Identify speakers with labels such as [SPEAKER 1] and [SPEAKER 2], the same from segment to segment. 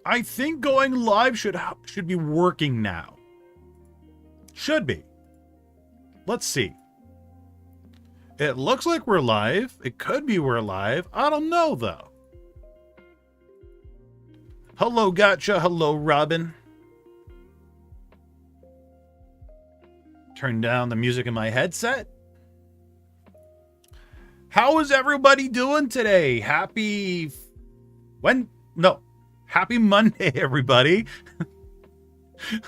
[SPEAKER 1] I think going live should be working now. Should be. Let's see. It looks like we're live. It could be we're live. I don't know, though. Hello, Gotcha. Hello, Robin. Turn down the music in my headset. How is everybody doing today? Happy Monday, everybody.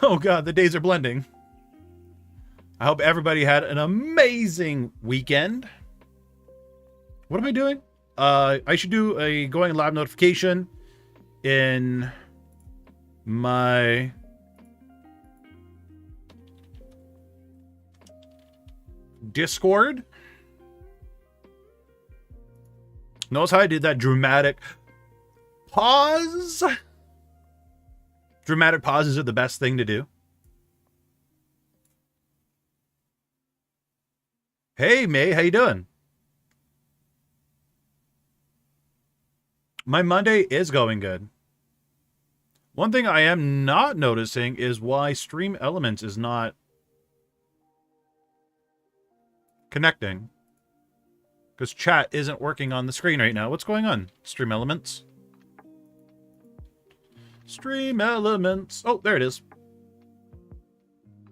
[SPEAKER 1] Oh God, the days are blending. I hope everybody had an amazing weekend. What am I doing? I should do a going live notification in my Discord. Notice how I did that dramatic pause? Dramatic pauses are the best thing to do. Hey, May, how you doing? My Monday is going good. One thing I am not noticing is why Stream Elements is not connecting. Because chat isn't working on the screen right now. What's going on, Stream Elements? Stream Elements. Oh, there it is.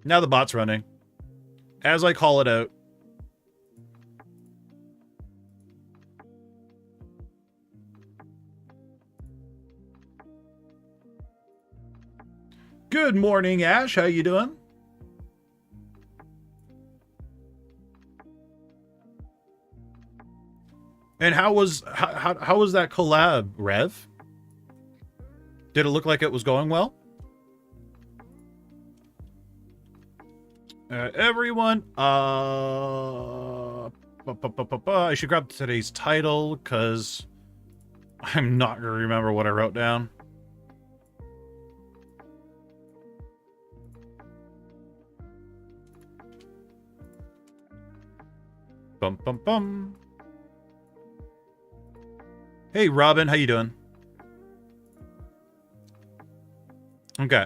[SPEAKER 1] Now the bot's running. As I call it out. Good morning, Ash. How you doing? And how was that collab, Rev? Did it look like it was going well? Everyone, I should grab today's title because I'm not gonna remember what I wrote down. Bum bum bum. Hey, Robin, how you doing? Okay.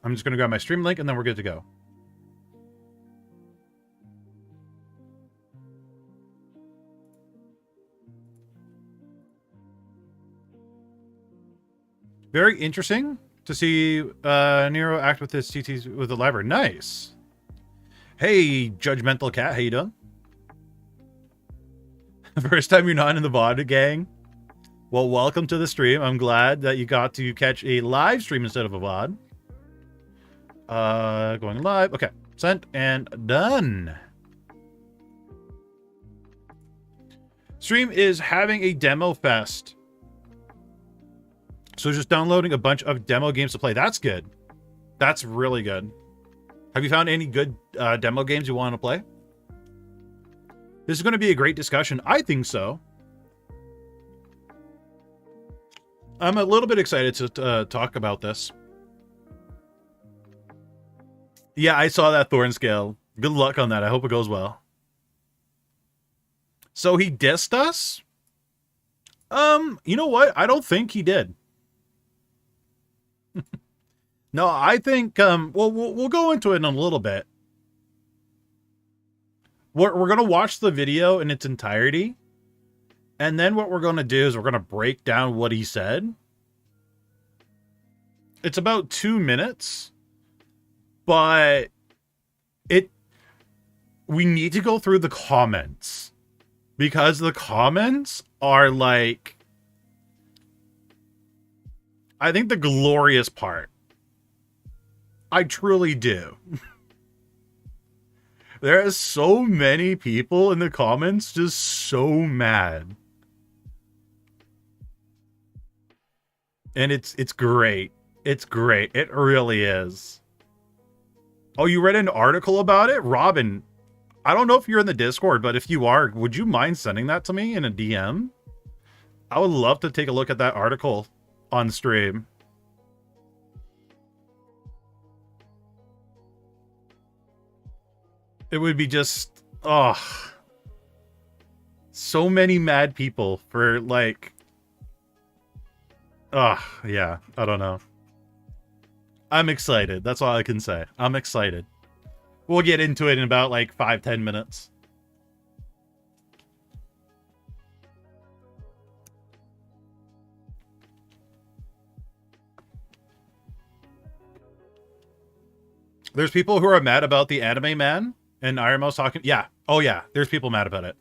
[SPEAKER 1] I'm just going to grab my stream link, and then we're good to go. Very interesting to see Nero act with his CTs with the library. Nice. Hey, Judgmental Cat, how you doing? First time you're not in the VOD gang? Well, welcome to the stream. I'm glad that you got to catch a live stream instead of a VOD. Going live. Okay. Sent and done. Stream is having a demo fest. So just downloading a bunch of demo games to play. That's good. That's really good. Have you found any good demo games you want to play? This is going to be a great discussion. I think so. I'm a little bit excited to talk about this. Yeah, I saw that Thorn Scale. Good luck on that. I hope it goes well. So he dissed us? You know what? I don't think he did. No, I think, well, we'll go into it in a little bit. We're going to watch the video in its entirety. And then what we're going to do is we're going to break down what he said. It's about 2 minutes. But we need to go through the comments. Because the comments are like, I think the glorious part. I truly do. There are so many people in the comments just so mad. And it's great. It's great. It really is. Oh, you read an article about it? Robin, I don't know if you're in the Discord, but if you are, would you mind sending that to me in a DM? I would love to take a look at that article on stream. It would be just, oh, so many mad people for like, Yeah, I don't know. I'm excited. That's all I can say. I'm excited. We'll get into it in about like 5-10 minutes. There's people who are mad about the anime man, and Irimo's talking. Yeah. Oh yeah. There's people mad about it.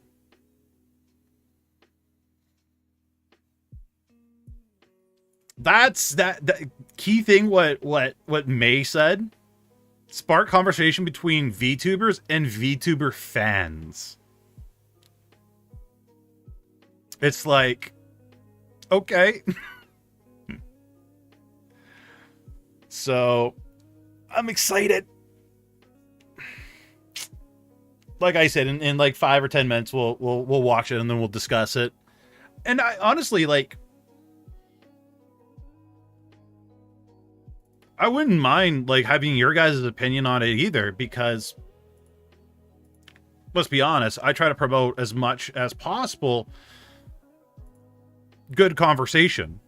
[SPEAKER 1] That's that key thing. What May said. Spark conversation between VTubers and VTuber fans. It's like, okay. So, I'm excited. Like I said, in like 5 or 10 minutes, we'll watch it and then we'll discuss it. And I honestly, like, I wouldn't mind like having your guys' opinion on it either, because let's be honest, I try to promote as much as possible good conversation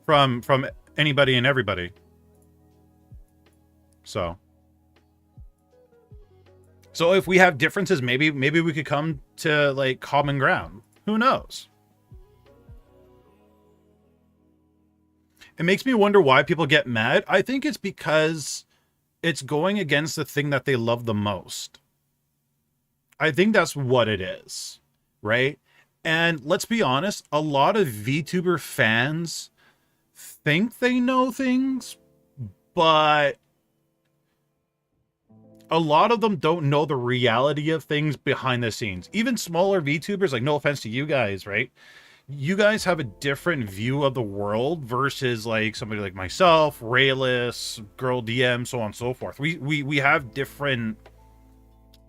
[SPEAKER 1] from anybody and everybody. So if we have differences, maybe we could come to like common ground. Who knows? It makes me wonder why people get mad. I think it's because it's going against the thing that they love the most. I think that's what it is, right? And let's be honest, a lot of VTuber fans think they know things, but a lot of them don't know the reality of things behind the scenes. Even smaller VTubers, like no offense to you guys, right? You guys have a different view of the world versus like somebody like myself, Rayless, Girl DM, so on and so forth. We have different,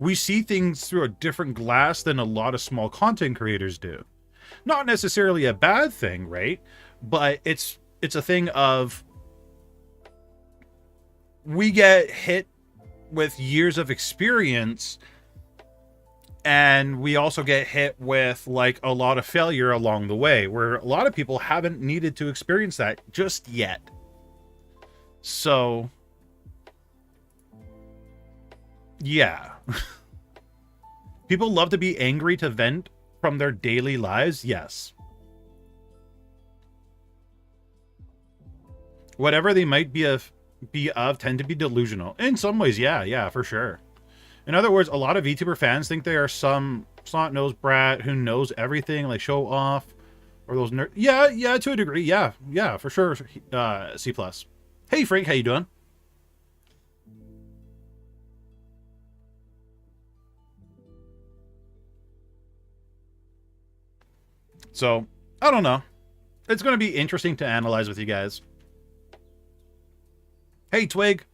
[SPEAKER 1] we see things through a different glass than a lot of small content creators do. Not necessarily a bad thing, right? But it's a thing of, we get hit with years of experience, and we also get hit with like a lot of failure along the way, where a lot of people haven't needed to experience that just yet. So yeah. People love to be angry to vent from their daily lives. Yes. Whatever they might be of tend to be delusional. In some ways, yeah, for sure. In other words, a lot of VTuber fans think they are some snot-nosed brat who knows everything, like show off, or those nerds. Yeah, to a degree. Yeah, for sure. C+. Hey, Frank, how you doing? So, I don't know. It's going to be interesting to analyze with you guys. Hey, Twig.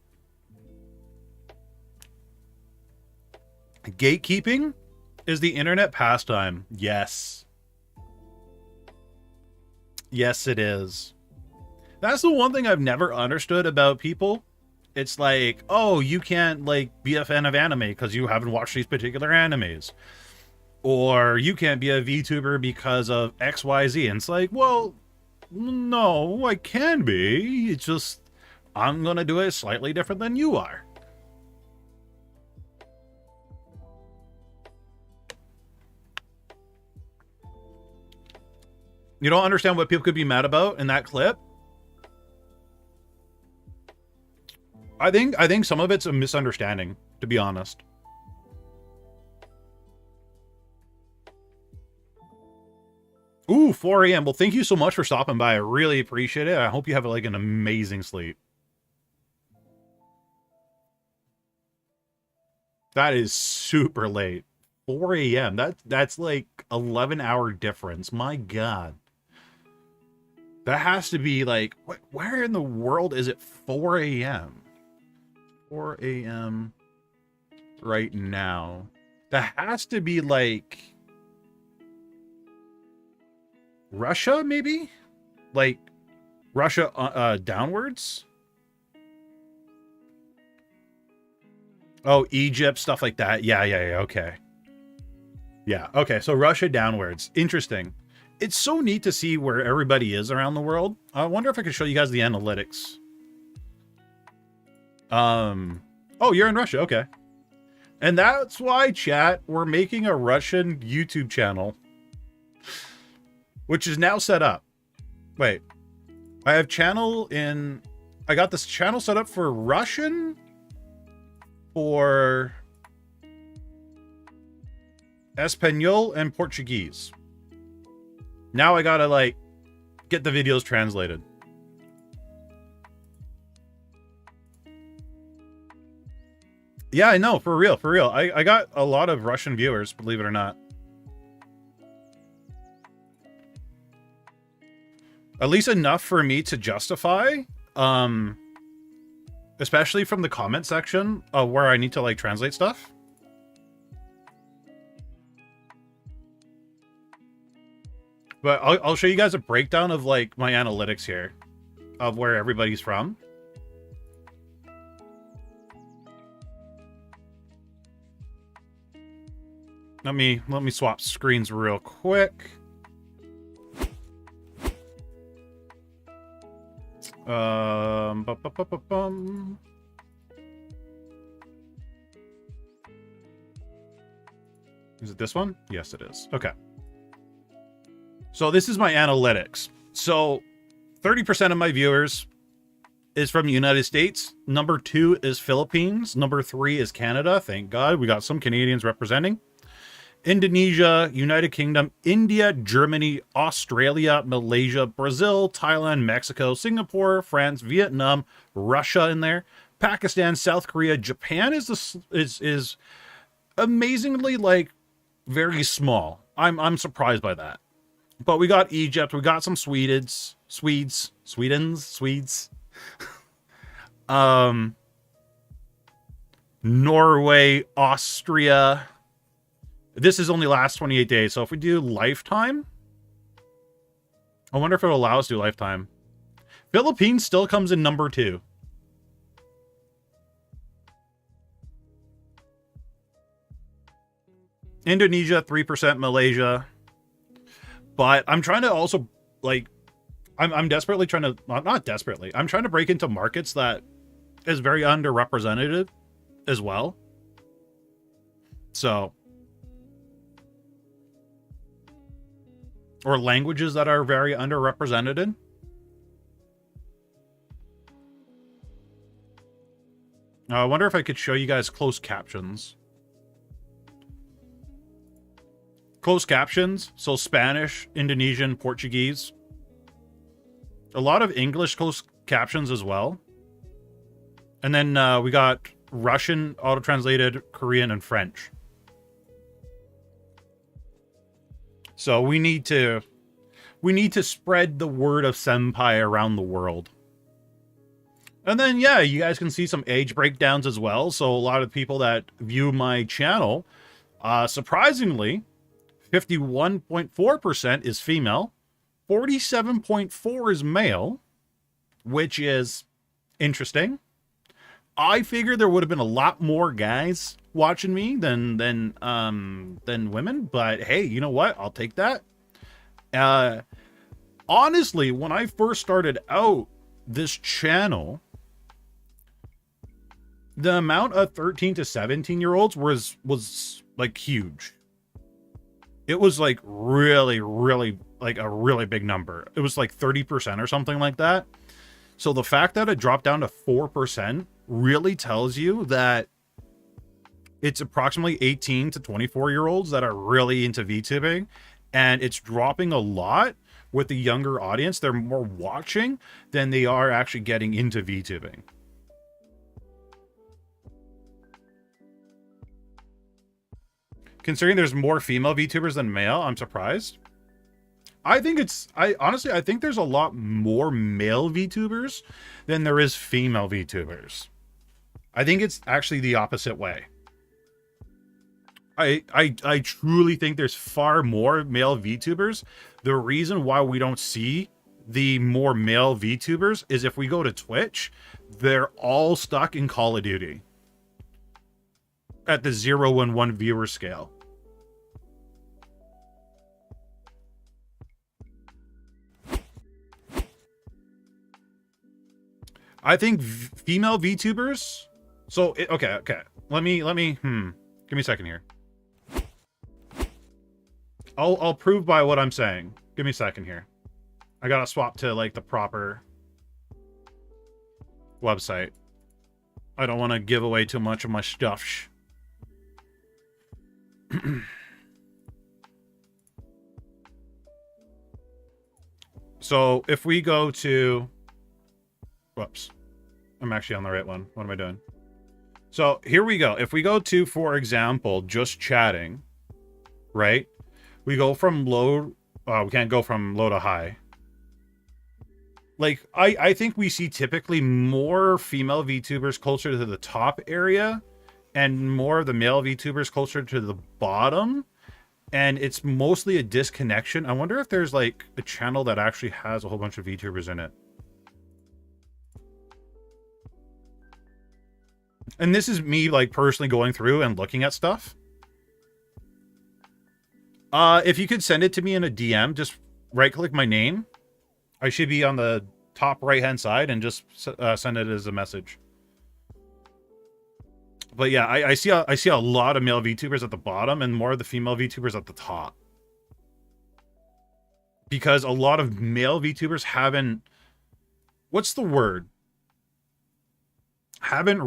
[SPEAKER 1] Gatekeeping is the internet pastime. Yes. Yes, it is. That's the one thing I've never understood about people. It's like, oh, you can't like be a fan of anime because you haven't watched these particular animes. Or you can't be a VTuber because of XYZ. And it's like, well, no, I can be. It's just, I'm going to do it slightly different than you are. You don't understand what people could be mad about in that clip? I think some of it's a misunderstanding, to be honest. Ooh, 4 a.m. Well, thank you so much for stopping by. I really appreciate it. I hope you have like an amazing sleep. That is super late. 4 a.m. That's like 11-hour difference. My God. That has to be like, where in the world is it 4 a.m.? 4 a.m. right now. That has to be like Russia, maybe? Like Russia downwards? Oh, Egypt, stuff like that. Yeah, okay. Yeah, okay, so Russia downwards. Interesting. It's so neat to see where everybody is around the world. I wonder if I could show you guys the analytics. Oh, you're in Russia. Okay. And that's why, chat, we're making a Russian YouTube channel, which is now set up. Wait, I have channel in... I got this channel set up for Russian, for Espanol, and Portuguese. Now I gotta, like, get the videos translated. Yeah, I know, for real, for real. I got a lot of Russian viewers, believe it or not. At least enough for me to justify, especially from the comment section, where I need to, like, translate stuff. But I'll show you guys a breakdown of, like, my analytics here, of where everybody's from. Let me swap screens real quick. Is it this one? Yes, it is. Okay. So this is my analytics. So 30% of my viewers is from the United States. Number 2 is Philippines. Number 3 is Canada. Thank God we got some Canadians representing. Indonesia, United Kingdom, India, Germany, Australia, Malaysia, Brazil, Thailand, Mexico, Singapore, France, Vietnam, Russia in there, Pakistan, South Korea, Japan is amazingly, like, very small. I'm surprised by that. But we got Egypt, we got some Swedes. Norway, Austria. This is only last 28 days, so if we do lifetime, I wonder if it'll allow us to do lifetime. Philippines still comes in number 2. Indonesia, 3%, Malaysia. But I'm trying to also, like, I'm desperately trying to, not desperately, I'm trying to break into markets that is very underrepresented as well. So, or languages that are very underrepresented. I wonder if I could show you guys closed captions. Closed captions, so Spanish, Indonesian, Portuguese. A lot of English closed captions as well. And then we got Russian auto-translated, Korean, and French. So we need to spread the word of Senpai around the world. And then, yeah, you guys can see some age breakdowns as well. So a lot of people that view my channel, surprisingly, 51.4% is female, 47.4% is male, which is interesting. I figured there would have been a lot more guys watching me than women, but hey, you know what? I'll take that. Honestly, when I first started out this channel, the amount of 13 to 17-year-olds was like huge. It was like really, like a really big number. It was like 30% or something like that. So the fact that it dropped down to 4% really tells you that it's approximately 18 to 24-year-olds that are really into VTubing, and it's dropping a lot with the younger audience. They're more watching than they are actually getting into VTubing. Considering there's more female VTubers than male, I'm surprised. I honestly think there's a lot more male VTubers than there is female VTubers. I think it's actually the opposite way. I truly think there's far more male VTubers. The reason why we don't see the more male VTubers is if we go to Twitch, they're all stuck in Call of Duty at the 0 and 1 viewer scale. I think female VTubers. So okay. Let me. Give me a second here. I'll prove by what I'm saying. Give me a second here. I gotta swap to like the proper website. I don't want to give away too much of my stuff. So if we go to, whoops, I'm actually on the right one. What am I doing? So here we go. If we go to, for example, just chatting, right? We go from low, we can't go from low to high. Like, I think we see typically more female VTubers closer to the top area and more of the male VTubers closer to the bottom. And it's mostly a disconnection. I wonder if there's like a channel that actually has a whole bunch of VTubers in it. And this is me like personally going through and looking at stuff. If you could send it to me in a DM, just right click my name. I should be on the top right hand side and just send it as a message. But yeah, I see a lot of male VTubers at the bottom and more of the female VTubers at the top. Because a lot of male VTubers haven't, what's the word? Haven't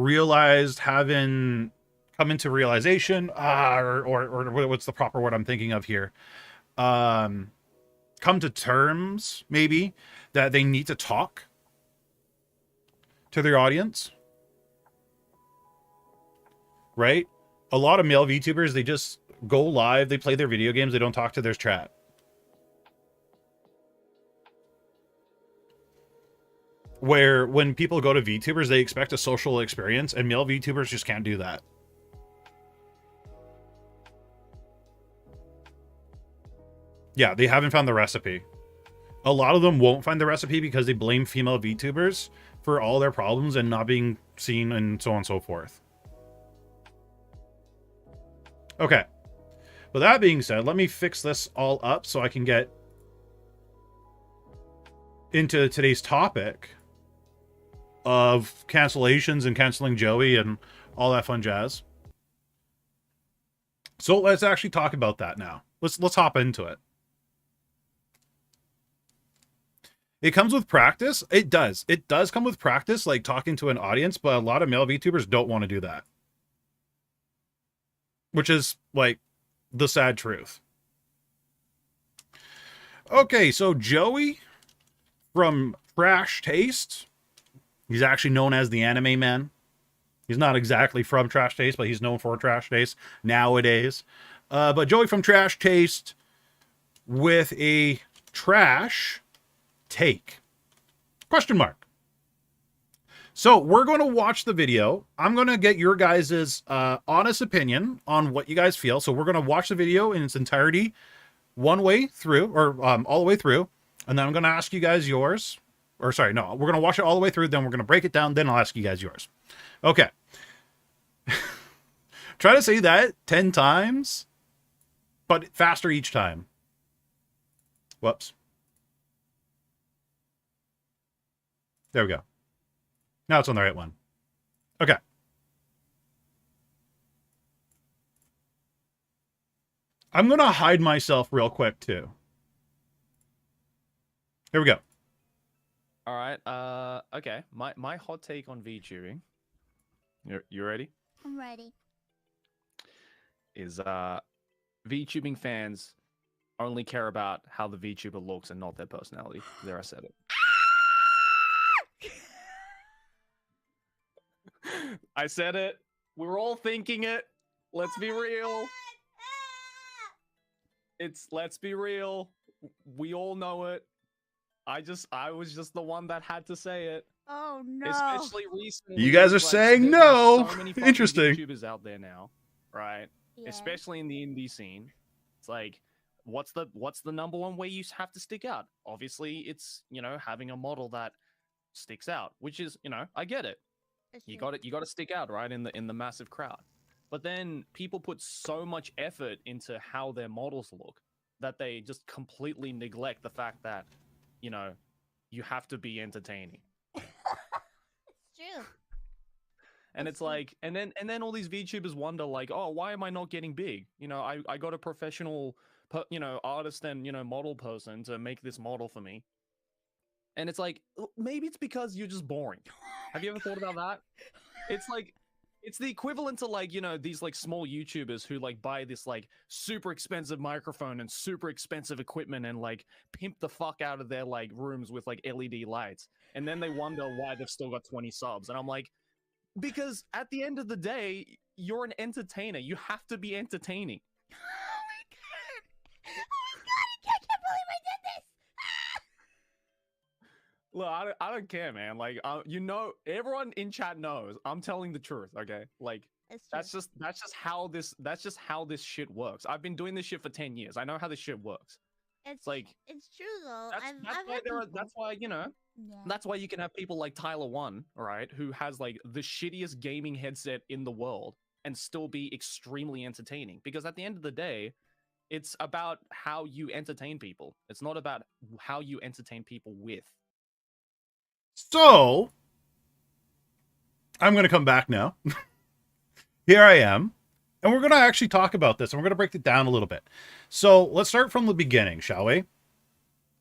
[SPEAKER 1] come into realization, or what's the proper word I'm thinking of here? Come to terms, maybe, that they need to talk to their audience. Right? A lot of male VTubers, they just go live, they play their video games, they don't talk to their chat. Where when people go to VTubers, they expect a social experience, and male VTubers just can't do that. Yeah, they haven't found the recipe. A lot of them won't find the recipe because they blame female VTubers for all their problems and not being seen and so on and so forth. Okay. With that being said, let me fix this all up so I can get into today's topic of cancellations and canceling Joey and all that fun jazz. So let's actually talk about that now. Let's hop into it. It comes with practice. It does. It does come with practice, like talking to an audience, but a lot of male VTubers don't want to do that. Which is, like, the sad truth. Okay, so Joey from Trash Taste. He's actually known as the Anime Man. He's not exactly from Trash Taste, but he's known for Trash Taste nowadays. But Joey from Trash Taste with a trash take. Question mark. So we're going to watch the video. I'm going to get your guys' honest opinion on what you guys feel. So we're going to watch the video in its entirety one way through, or all the way through. And then I'm going to ask you guys yours. Or sorry, no, we're going to watch it all the way through. Then we're going to break it down. Then I'll ask you guys yours. Okay. Try to say that 10 times, but faster each time. Whoops. There we go. Now it's on the right one. Okay. I'm going to hide myself real quick, too. Here we go.
[SPEAKER 2] All right. Okay. My hot take on VTubing. You ready?
[SPEAKER 3] I'm ready.
[SPEAKER 2] Is VTubing fans only care about how the VTuber looks and not their personality. There, I said it. I said it. We're all thinking it. Let's be real. Let's be real. We all know it. I was just the one that had to say it.
[SPEAKER 3] Oh no.
[SPEAKER 2] Especially recently.
[SPEAKER 1] You guys are saying no.
[SPEAKER 2] So many
[SPEAKER 1] Interesting.
[SPEAKER 2] VTubers out there now, right?
[SPEAKER 3] Yeah.
[SPEAKER 2] Especially in the indie scene. It's like, what's the number one way you have to stick out? Obviously, it's, having a model that sticks out, which is, I get it. You got to stick out, right, in the massive crowd. But then people put so much effort into how their models look that they just completely neglect the fact that, you have to be entertaining. And
[SPEAKER 3] That's
[SPEAKER 2] it's
[SPEAKER 3] true.
[SPEAKER 2] like, and then all these VTubers wonder, like, oh, why am I not getting big? You know, I got a professional, artist and model person to make this model for me, and it's like, maybe it's because you're just boring. Have you ever thought about that? It's like, it's the equivalent to like, these like small YouTubers who like buy this like super expensive microphone and super expensive equipment and like pimp the fuck out of their like rooms with like LED lights. And then they wonder why they've still got 20 subs. And I'm like, because at the end of the day, you're an entertainer. You have to be entertaining.
[SPEAKER 3] Oh my god! Oh my god! I can't believe I did this!
[SPEAKER 2] Look, I don't care, man. Like, everyone in chat knows I'm telling the truth. Okay, like
[SPEAKER 3] It's true.
[SPEAKER 2] that's just how this shit works. I've been doing this shit for 10 years. I know how this shit works.
[SPEAKER 3] It's
[SPEAKER 2] like
[SPEAKER 3] it's true though.
[SPEAKER 2] That's,
[SPEAKER 3] I've
[SPEAKER 2] that's why
[SPEAKER 3] had
[SPEAKER 2] there are.
[SPEAKER 3] people-
[SPEAKER 2] That's why
[SPEAKER 3] Yeah.
[SPEAKER 2] That's why you can have people like Tyler One, right, who has like the shittiest gaming headset in the world and still be extremely entertaining. Because at the end of the day, it's about how you entertain people. It's not about how you entertain people with.
[SPEAKER 1] So, I'm going to come back now. Here I am. And we're going to actually talk about this, and we're going to break it down a little bit. So, let's start from the beginning, shall we?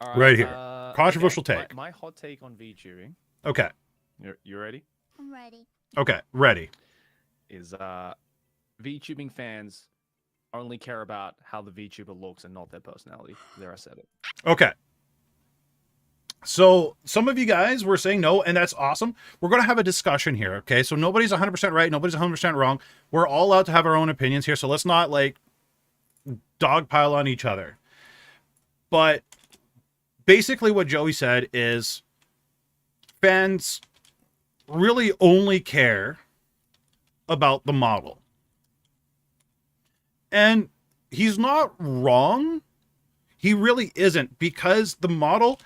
[SPEAKER 2] All
[SPEAKER 1] Right here. Controversial
[SPEAKER 2] okay,
[SPEAKER 1] take.
[SPEAKER 2] My hot take on VTubing.
[SPEAKER 1] Okay.
[SPEAKER 2] You ready?
[SPEAKER 3] I'm ready.
[SPEAKER 1] Okay. Ready.
[SPEAKER 2] Is VTubing fans only care about how the VTuber looks and not their personality. There, I said it.
[SPEAKER 1] Okay. So some of you guys were saying no, and that's awesome. We're going to have a discussion here, okay? So nobody's 100% right, nobody's 100% wrong. We're all allowed to have our own opinions here, so let's not, like, dogpile on each other. But basically what Joey said is fans really only care about the model. And he's not wrong. He really isn't, because the model,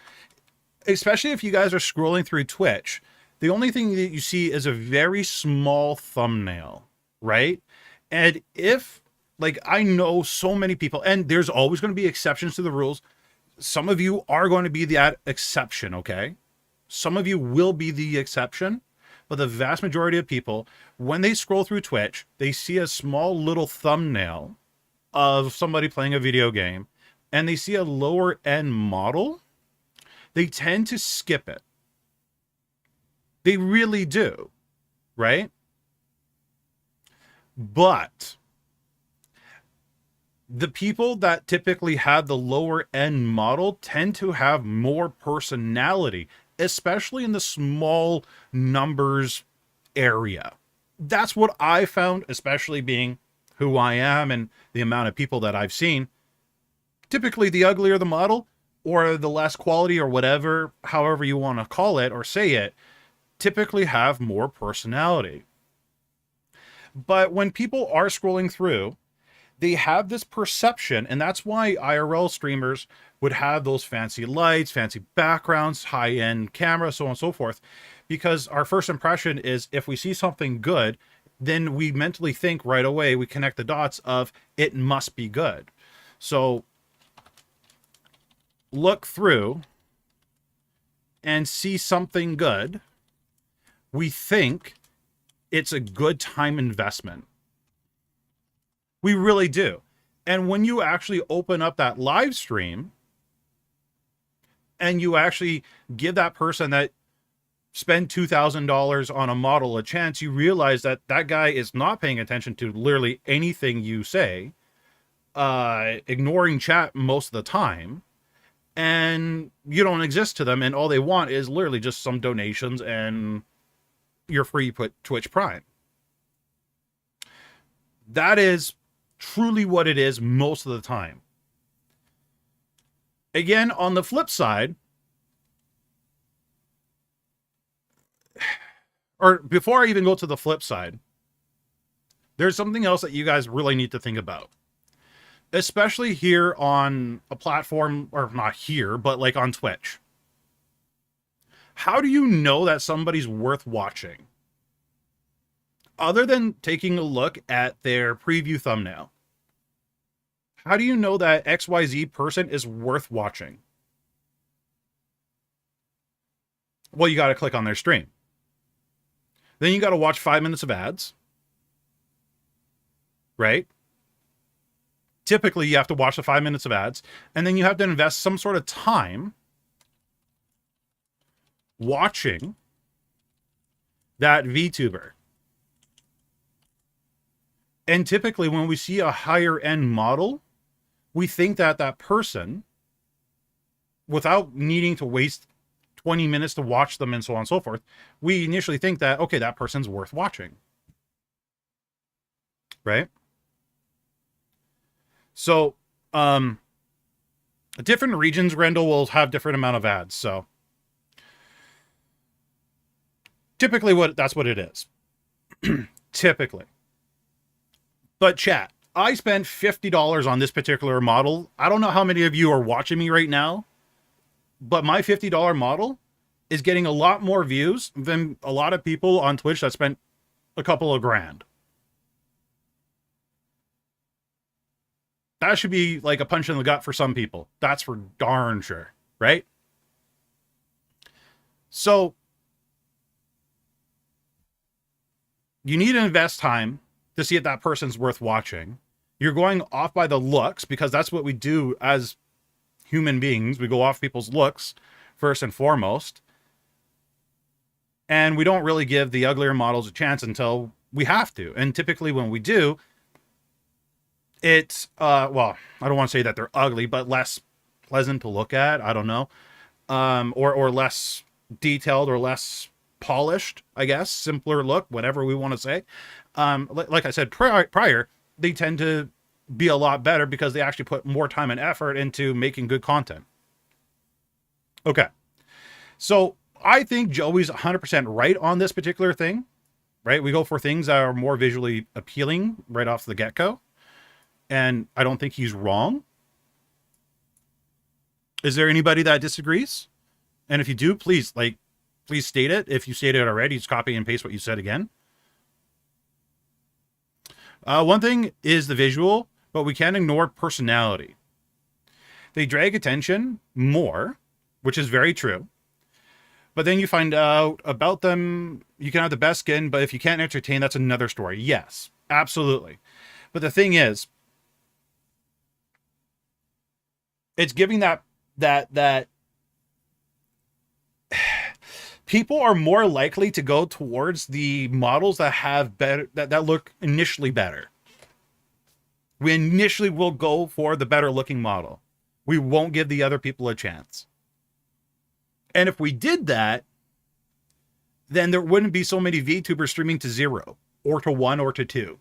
[SPEAKER 1] especially if you guys are scrolling through Twitch, the only thing that you see is a very small thumbnail, right? And if, like, I know so many people, and there's always going to be exceptions to the rules. Some of you are going to be that exception, okay? Some of you will be the exception, but the vast majority of people, when they scroll through Twitch, they see a small little thumbnail of somebody playing a video game, and they see a lower end model, they tend to skip it. They really do, right? But the people that typically have the lower end model tend to have more personality, especially in the small numbers area. That's what I found, especially being who I am and the amount of people that I've seen. Typically, the uglier the model, or the less quality, or whatever, however you want to call it or say it, typically have more personality. But when people are scrolling through, they have this perception, and that's why IRL streamers would have those fancy lights, fancy backgrounds, high-end camera, so on and so forth, because our first impression is if we see something good, then we mentally think right away, we connect the dots of it must be good. So look through and see something good, we think it's a good time investment. We really do. And when you actually open up that live stream and you actually give that person that spend $2,000 on a model a chance, you realize that that guy is not paying attention to literally anything you say, ignoring chat most of the time, and you don't exist to them, and all they want is literally just some donations and your free Twitch Prime. That is truly what it is most of the time. Again, on the flip side, or before I even go to the flip side, there's something else that you guys really need to think about. Especially here on a platform, or not here, but like on Twitch. How do you know that somebody's worth watching? Other than taking a look at their preview thumbnail. How do you know that XYZ person is worth watching? Well, you got to click on their stream. Then you got to watch 5 minutes of ads, right? Typically, you have to watch the 5 minutes of ads, and then you have to invest some sort of time watching that VTuber. And typically, when we see a higher end model, we think that that person, without needing to waste 20 minutes to watch them and so on and so forth, we initially think that, okay, that person's worth watching. Right? So, different regions, Grendel, will have different amount of ads. So, typically, that's what it is. Typically. But chat, I spent $50 on this particular model. I don't know how many of you are watching me right now, but my $50 model is getting a lot more views than a lot of people on Twitch that spent a couple of grand. That should be like a punch in the gut for some people. That's for darn sure, right? So, you need to invest time to see if that person's worth watching. You're going off by the looks because that's what we do as human beings. We go off people's looks first and foremost. And we don't really give the uglier models a chance until we have to. And typically when we do, it's, well, I don't want to say that they're ugly, but less pleasant to look at. I don't know. Or less detailed or less polished, I guess. Simpler look, whatever we want to say. Like I said prior, they tend to be a lot better because they actually put more time and effort into making good content. Okay. So I think Joey's 100% right on this particular thing, right? We go for things that are more visually appealing right off the get-go. And I don't think he's wrong. Is there anybody that disagrees? And if you do, please state it. If you stated it already, just copy and paste what you said again. One thing is the visual, but we can't ignore personality. They drag attention more, which is very true. But then you find out about them, you can have the best skin, but if you can't entertain, that's another story. Yes, absolutely. But the thing is, it's giving that people are more likely to go towards the models that have better, that look initially better. We initially will go for the better looking model. We won't give the other people a chance. And if we did that, then there wouldn't be so many VTubers streaming to 0 or to 1 or to 2.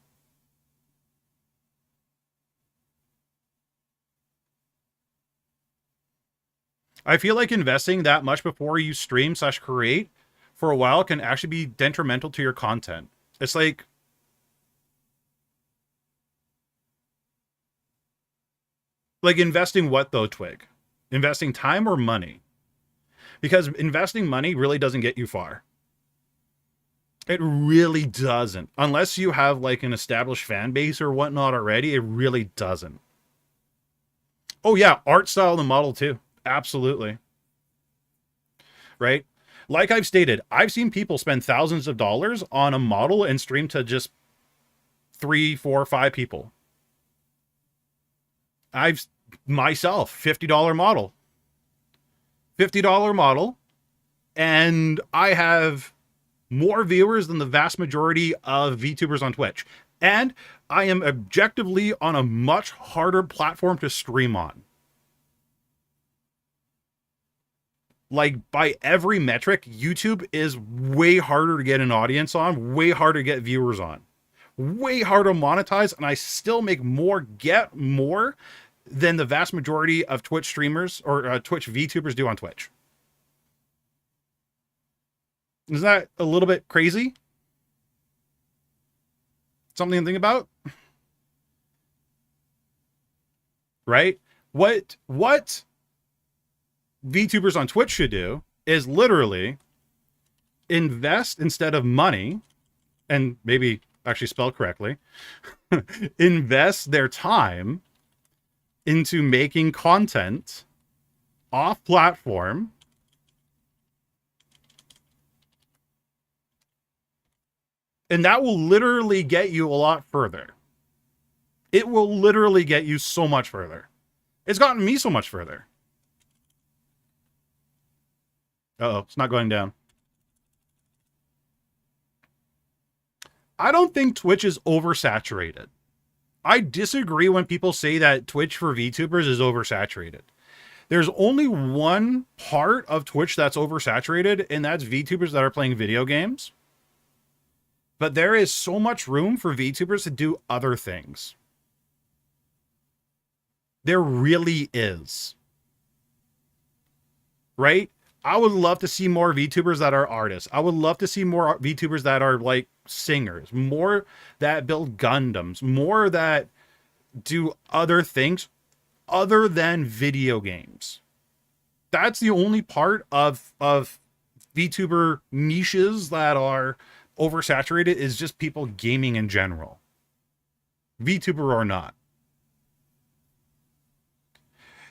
[SPEAKER 1] I feel like investing that much before you stream / create for a while can actually be detrimental to your content. It's like, investing what though, Twig? Investing time or money? Because investing money really doesn't get you far. It really doesn't. Unless you have like an established fan base or whatnot already, it really doesn't. Oh yeah, art style and the model too. Absolutely. Right? Like I've stated, I've seen people spend thousands of dollars on a model and stream to just 3, 4, 5 people. I've myself, $50 model. $50 model. And I have more viewers than the vast majority of VTubers on Twitch. And I am objectively on a much harder platform to stream on. Like, by every metric, YouTube is way harder to get an audience on, way harder to get viewers on, way harder to monetize, and I still make more, get more than the vast majority of Twitch streamers or Twitch VTubers do on Twitch. Isn't that a little bit crazy? Something to think about? Right? What VTubers on Twitch should do is literally invest instead of money, and maybe actually spell correctly, invest their time into making content off platform And that will literally get you a lot further. It will literally get you so much further. It's gotten me so much further. Uh-oh, it's not going down. I don't think Twitch is oversaturated. I disagree when people say that Twitch for VTubers is oversaturated. There's only one part of Twitch that's oversaturated, and that's VTubers that are playing video games. But there is so much room for VTubers to do other things. There really is. Right? I would love to see more VTubers that are artists. I would love to see more VTubers that are like singers, more that build Gundams, more that do other things other than video games. That's the only part of VTuber niches that are oversaturated, is just people gaming in general. VTuber or not.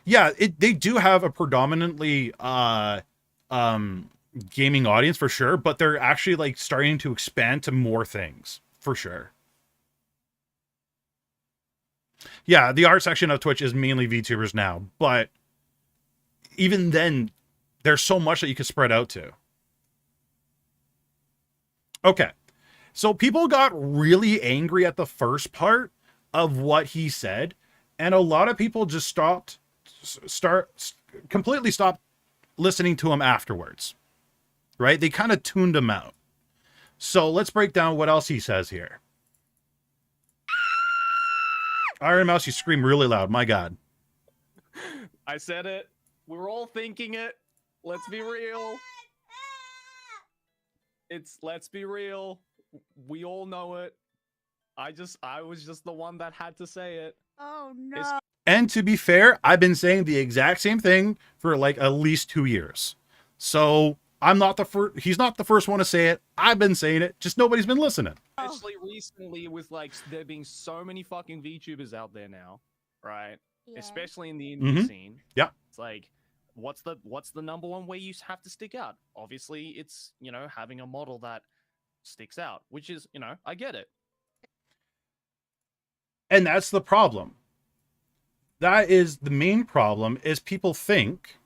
[SPEAKER 1] Yeah, they do have a predominantly gaming audience for sure, but they're actually like starting to expand to more things for sure. Yeah, the art section of Twitch is mainly VTubers now, but even then, there's so much that you can spread out to. Okay, so people got really angry at the first part of what he said, and a lot of people just completely stopped listening to him afterwards, right? They kind of tuned him out. So let's break down what else he says here. Iron Mouse, you scream really loud. My God.
[SPEAKER 2] I said it. We're all thinking it. Let's be real. Let's be real. We all know it. I was just the one that had to say it.
[SPEAKER 3] Oh no.
[SPEAKER 1] And to be fair, I've been saying the exact same thing for like at least 2 years. So I'm not the first. He's not the first one to say it. I've been saying it. Just nobody's been listening.
[SPEAKER 2] Especially recently, with like there being so many fucking VTubers out there now, right?
[SPEAKER 3] Yeah.
[SPEAKER 2] Especially in the indie scene.
[SPEAKER 1] Yeah.
[SPEAKER 2] It's like, what's the number one way you have to stick out? Obviously, it's, you know, having a model that sticks out, which is, you know, I get it.
[SPEAKER 1] And that's the problem. That is the main problem, is people think,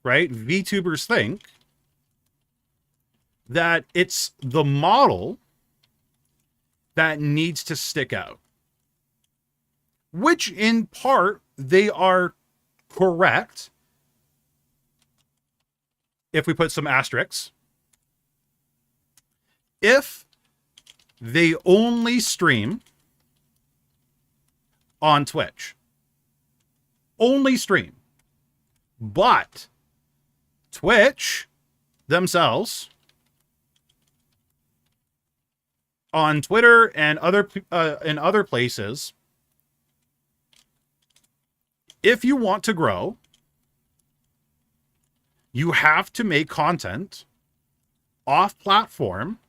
[SPEAKER 1] right? VTubers think that it's the model that needs to stick out. Which in part, they are correct. If we put some asterisks. If they only stream on Twitch. Only stream. But Twitch themselves on Twitter and other places, if you want to grow, you have to make content off platform.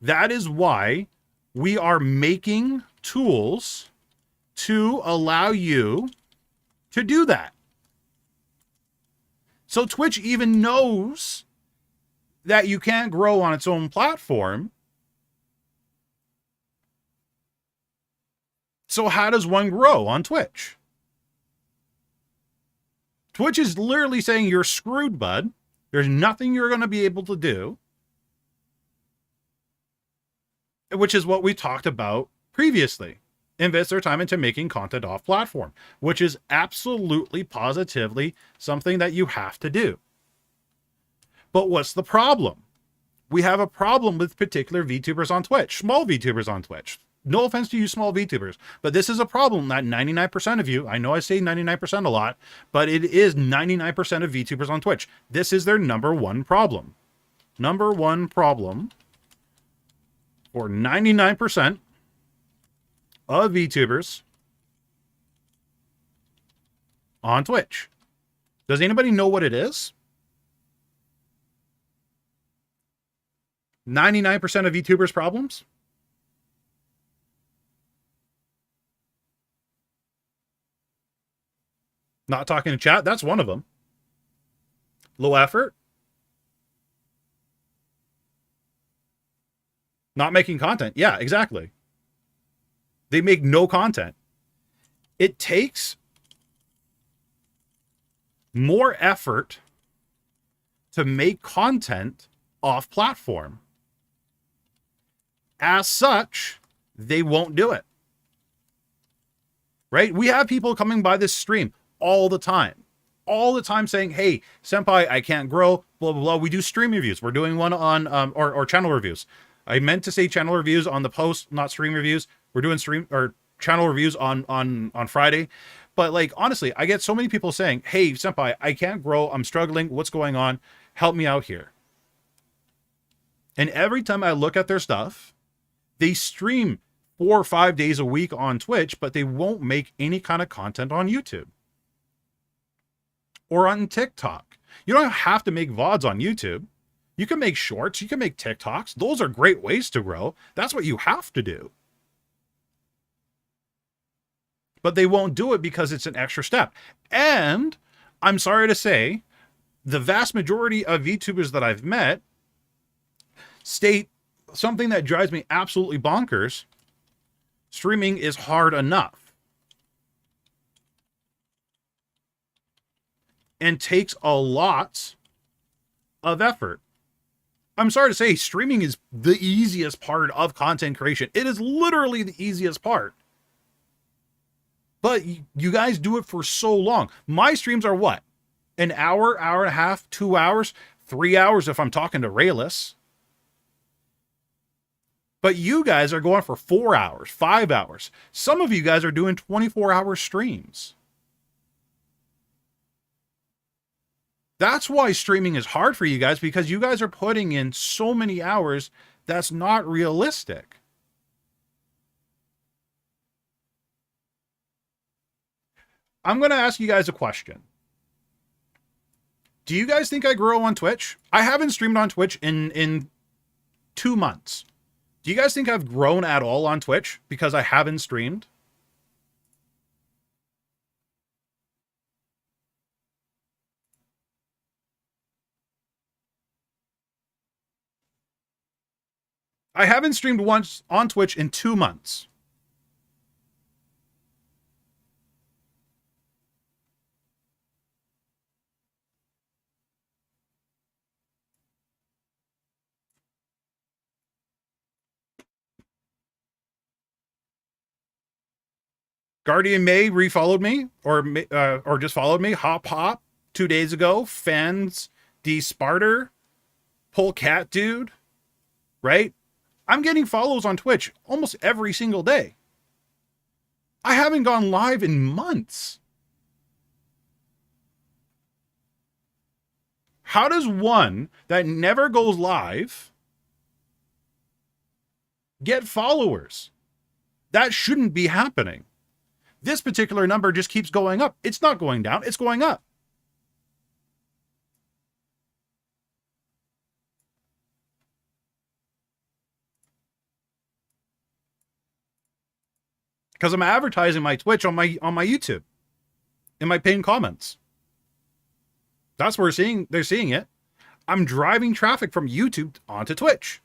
[SPEAKER 1] That is why we are making tools to allow you to do that. So Twitch even knows that you can't grow on its own platform. So how does one grow on Twitch? Twitch is literally saying you're screwed, bud. There's nothing you're going to be able to do. Which is what we talked about previously. Invest their time into making content off platform, which is absolutely positively something that you have to do. But what's the problem? We have a problem with particular VTubers on Twitch, small VTubers on Twitch. No offense to you small VTubers, but this is a problem that 99% of you, I know I say 99% a lot, but it is 99% of VTubers on Twitch. This is their number one problem. Number one problem for 99% of VTubers on Twitch. Does anybody know what it is? 99% of VTubers' problems? Not talking to chat, that's one of them. Low effort. Not making content. Yeah, exactly. They make no content. It takes more effort to make content off platform. As such, they won't do it. Right? We have people coming by this stream all the time saying, hey, Senpai, I can't grow, blah, blah, blah. We do stream reviews. We're doing one on, or channel reviews. I meant to say channel reviews on the post, not stream reviews. We're doing stream or channel reviews on Friday. But like, honestly, I get so many people saying, hey, Senpai, I can't grow. I'm struggling. What's going on? Help me out here. And every time I look at their stuff, they stream 4 or 5 days a week on Twitch, but they won't make any kind of content on YouTube or on TikTok. You don't have to make VODs on YouTube. You can make shorts. You can make TikToks. Those are great ways to grow. That's what you have to do. But they won't do it because it's an extra step. And I'm sorry to say, the vast majority of VTubers that I've met state something that drives me absolutely bonkers. Streaming is hard enough and takes a lot of effort. I'm sorry to say, streaming is the easiest part of content creation. It is literally the easiest part. But you guys do it for so long. My streams are what? An hour, hour and a half, 2 hours, 3 hours if I'm talking to Rayless. But you guys are going for 4 hours, 5 hours. Some of you guys are doing 24-hour streams. That's why streaming is hard for you guys, because you guys are putting in so many hours that's not realistic. I'm going to ask you guys a question. Do you guys think I grow on Twitch? I haven't streamed on Twitch in 2 months. Do you guys think I've grown at all on Twitch because I haven't streamed? I haven't streamed once on Twitch in 2 months. Guardian May refollowed me, or just followed me. Hop 2 days ago. Fans D Sparter, Pull Cat Dude, right? I'm getting follows on Twitch almost every single day. I haven't gone live in months. How does one that never goes live get followers? That shouldn't be happening. This particular number just keeps going up. It's not going down, it's going up. Because I'm advertising my Twitch on my YouTube in my pinned comments. That's where they're seeing it. I'm driving traffic from YouTube onto Twitch.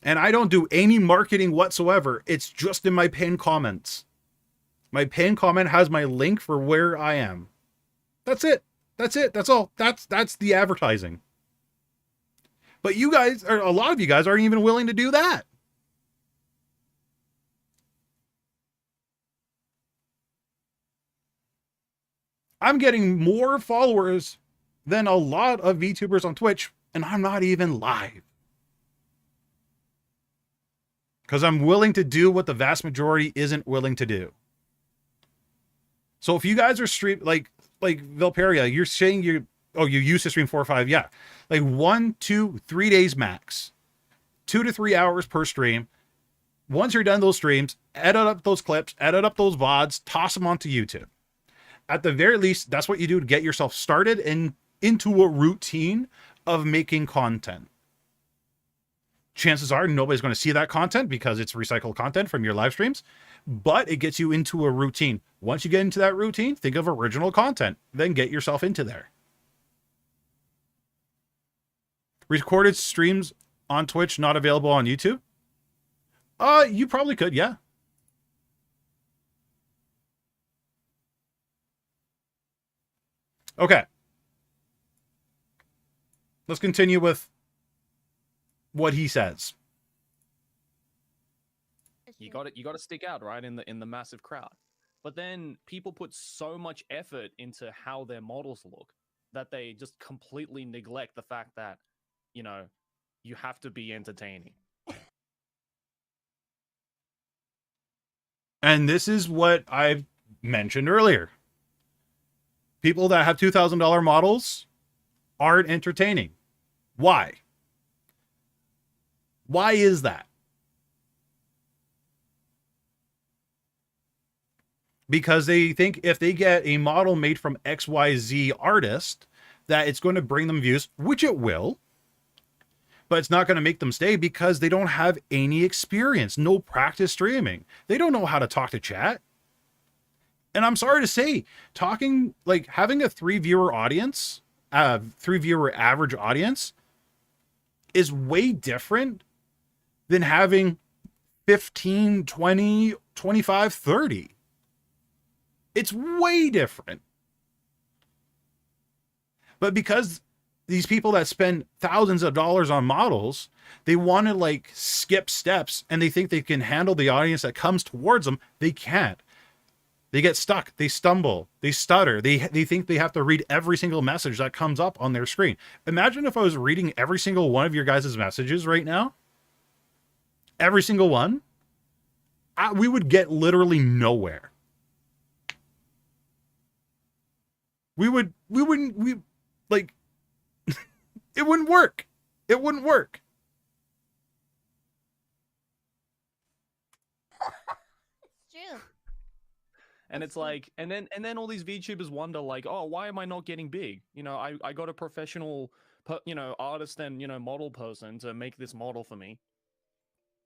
[SPEAKER 1] And I don't do any marketing whatsoever. It's just in my pinned comments. My pinned comment has my link for where I am. That's it. That's it. That's all. That's the advertising. But you guys, or a lot of you guys, aren't even willing to do that. I'm getting more followers than a lot of VTubers on Twitch, and I'm not even live. Because I'm willing to do what the vast majority isn't willing to do. So if you guys are like Valperia, you're saying you used to stream 4 or 5, yeah. Like 1, 2, 3 days max. 2 to 3 hours per stream. Once you're done those streams, edit up those clips, edit up those VODs, toss them onto YouTube. At the very least, that's what you do to get yourself started and into a routine of making content. Chances are nobody's going to see that content because it's recycled content from your live streams, but it gets you into a routine. Once you get into that routine, think of original content, then get yourself into there. Recorded streams on Twitch not available on YouTube? You probably could, yeah. Okay. Let's continue with what he says.
[SPEAKER 2] You got to stick out, right, in the massive crowd. But then people put so much effort into how their models look that they just completely neglect the fact that, you know, you have to be entertaining.
[SPEAKER 1] And this is what I've mentioned earlier. People that have $2,000 models aren't entertaining. Why? Why is that? Because they think if they get a model made from XYZ artist, that it's going to bring them views, which it will, but it's not going to make them stay because they don't have any experience, no practice streaming. They don't know how to talk to chat. And I'm sorry to say, talking, like having a 3-viewer audience, 3-viewer average audience is way different than having 15, 20, 25, 30. It's way different. But because these people that spend thousands of dollars on models, they want to like skip steps and they think they can handle the audience that comes towards them. They can't. They get stuck. They stumble. They stutter. They think they have to read every single message that comes up on their screen. Imagine if I was reading every single one of your guys' messages right now. Every single one. We would get literally nowhere. We like, it wouldn't work. It wouldn't work.
[SPEAKER 3] It's true.
[SPEAKER 2] And it's like, and then all these VTubers wonder like, oh, why am I not getting big? You know, I got a professional, artist and, model person to make this model for me.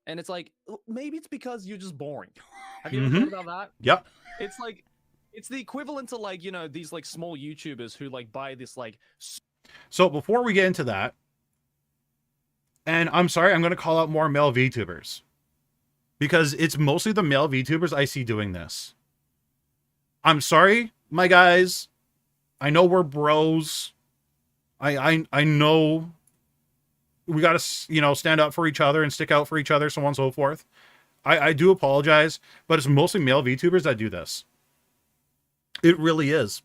[SPEAKER 2] And it's like, maybe it's because you're just boring. Have you ever thought about that?
[SPEAKER 1] Yep.
[SPEAKER 2] It's like, it's the equivalent to like, these like small YouTubers who like buy this like.
[SPEAKER 1] So before we get into that, and I'm sorry, I'm going to call out more male VTubers because it's mostly the male VTubers I see doing this. I'm sorry, my guys. I know we're bros. I know we got to, stand up for each other and stick out for each other, so on and so forth. I do apologize, but it's mostly male VTubers that do this. It really is.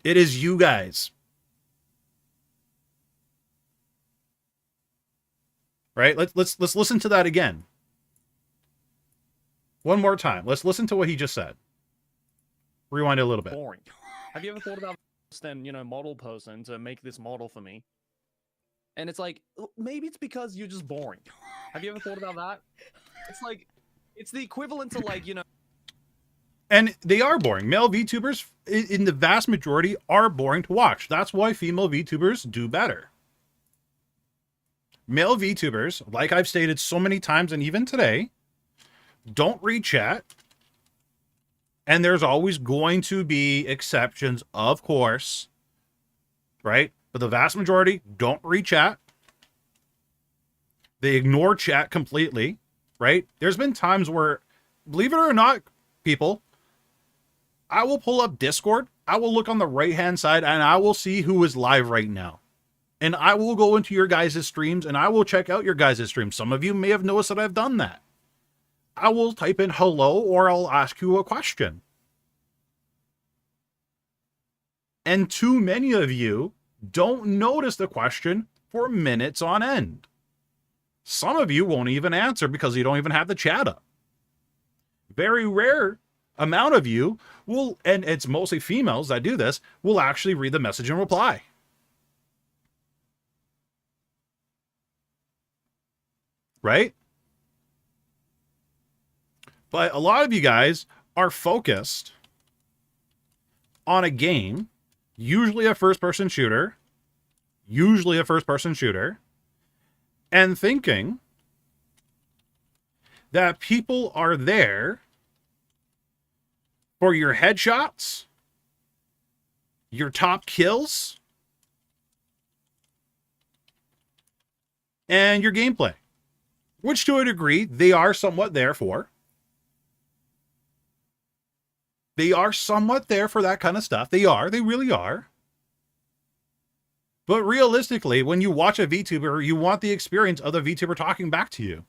[SPEAKER 1] It is you guys. Right? Let's listen to that again. One more time. Let's listen to what he just said. Rewind it a little bit.
[SPEAKER 2] Boring. Have you ever thought about then, model person to make this model for me? And it's like, maybe it's because you're just boring. Have you ever thought about that? It's like, it's the equivalent to like,
[SPEAKER 1] And they are boring. Male VTubers, in the vast majority, are boring to watch. That's why female VTubers do better. Male VTubers, like I've stated so many times and even today, don't read chat. And there's always going to be exceptions, of course. Right? But the vast majority don't read chat. They ignore chat completely. Right? There's been times where, believe it or not, people, I will pull up Discord. I will look on the right-hand side and I will see who is live right now. And I will go into your guys' streams and I will check out your guys' streams. Some of you may have noticed that I've done that. I will type in hello or I'll ask you a question. And too many of you don't notice the question for minutes on end. Some of you won't even answer because you don't even have the chat up. Very rare amount of you will, and it's mostly females that do this, will actually read the message and reply. Right? But a lot of you guys are focused on a game, usually a first-person shooter, and thinking that people are there for your headshots, your top kills, and your gameplay, which to a degree they are somewhat there for. They are somewhat there for that kind of stuff. They really are. But realistically, when you watch a VTuber, you want the experience of the VTuber talking back to you.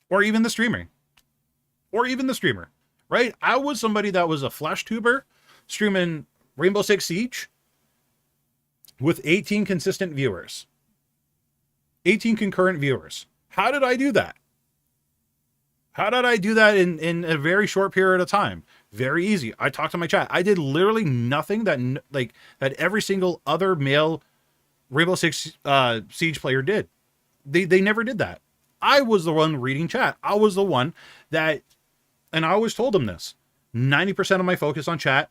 [SPEAKER 1] Or even the streamer. Right? I was somebody that was a flash tuber streaming Rainbow Six Siege with 18 consistent viewers. 18 concurrent viewers. How did I do that? How did I do that in a very short period of time? Very easy. I talked to my chat. I did literally nothing that every single other male Rainbow Six Siege player did. They never did that. I was the one reading chat. I was the one that, and I always told them this, 90% of my focus on chat,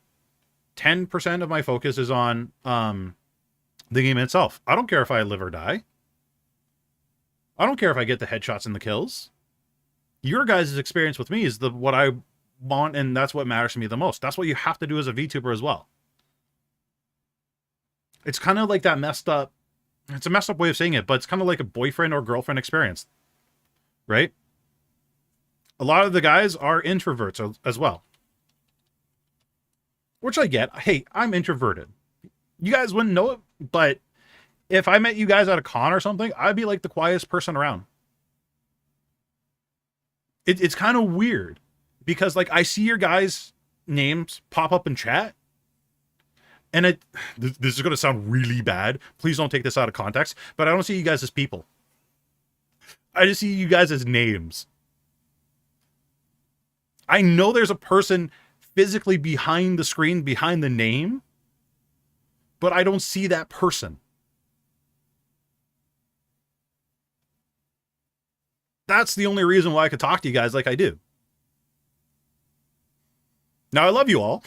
[SPEAKER 1] 10% of my focus is on the game itself. I don't care if I live or die. I don't care if I get the headshots and the kills. Your guys' experience with me is what I want, and that's what matters to me the most. That's what you have to do as a VTuber as well. It's kind of like that messed up, it's a messed up way of saying it, but it's kind of like a boyfriend or girlfriend experience, right? A lot of the guys are introverts as well, which I get. Hey, I'm introverted. You guys wouldn't know it, but if I met you guys at a con or something, I'd be like the quietest person around. It's kind of weird because like I see your guys' names pop up in chat, and this is going to sound really bad. Please don't take this out of context, but I don't see you guys as people. I just see you guys as names. I know there's a person physically behind the screen, behind the name, but I don't see that person. That's the only reason why I could talk to you guys like I do. Now, I love you all,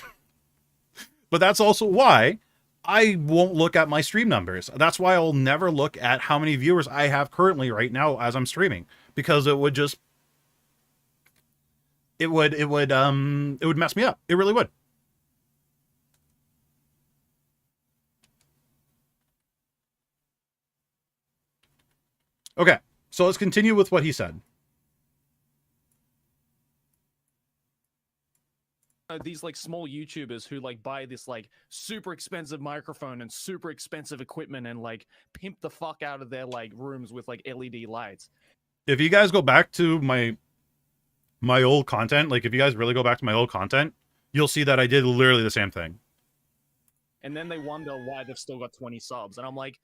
[SPEAKER 1] but that's also why I won't look at my stream numbers. That's why I'll never look at how many viewers I have currently right now as I'm streaming, because it would mess me up. It really would. Okay. So let's continue with what he said.
[SPEAKER 2] These like small YouTubers who like buy this like super expensive microphone and super expensive equipment and like pimp the fuck out of their like rooms with like LED lights.
[SPEAKER 1] If you guys go back to my old content, like if you guys really go back to my old content, you'll see that I did literally the same thing.
[SPEAKER 2] And then they wonder why they've still got 20 subs. And I'm like,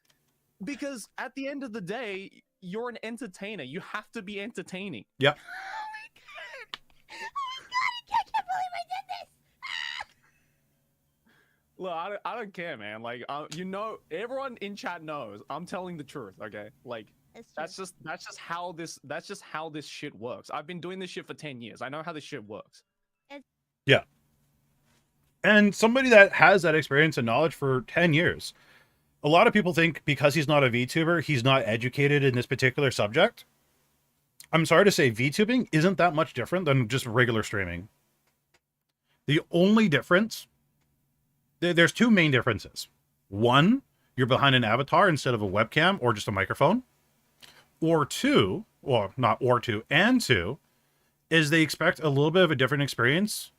[SPEAKER 2] because at the end of the day, you're an entertainer. You have to be entertaining.
[SPEAKER 1] Yep.
[SPEAKER 3] Oh my god! Oh my god! I can't believe I did this!
[SPEAKER 2] Look, I don't care, man. Like, you know, everyone in chat knows I'm telling the truth. Okay, like that's just how this shit works. I've been doing this shit for 10 years. I know how this shit works.
[SPEAKER 1] Yeah. And somebody that has that experience and knowledge for 10 years. A lot of people think because he's not a VTuber, he's not educated in this particular subject. I'm sorry to say, VTubing isn't that much different than just regular streaming. The only difference, there's two main differences. One, you're behind an avatar instead of a webcam or just a microphone. Or two, well, not or two, and two, is they expect a little bit of a different experience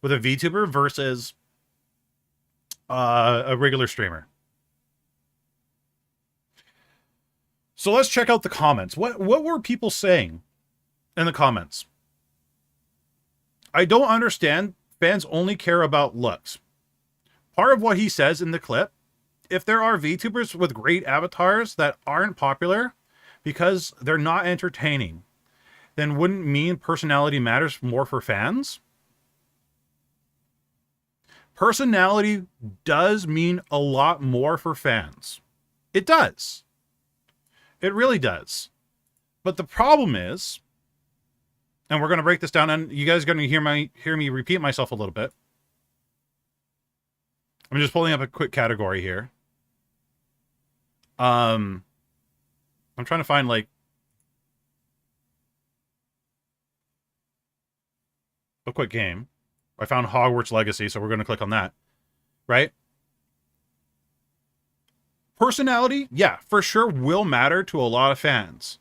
[SPEAKER 1] with a VTuber versus a regular streamer. So let's check out the comments. What were people saying in the comments? I don't understand. Fans only care about looks. Part of what he says in the clip, if there are VTubers with great avatars that aren't popular because they're not entertaining, then wouldn't mean personality matters more for fans? Personality does mean a lot more for fans. It does. It really does. But the problem is, and we're going to break this down, and you guys are going to hear me repeat myself a little bit. I'm just pulling up a quick category here. I'm trying to find like a quick game. I found Hogwarts Legacy, so we're going to click on that. Right? Personality, yeah, for sure will matter to a lot of fans.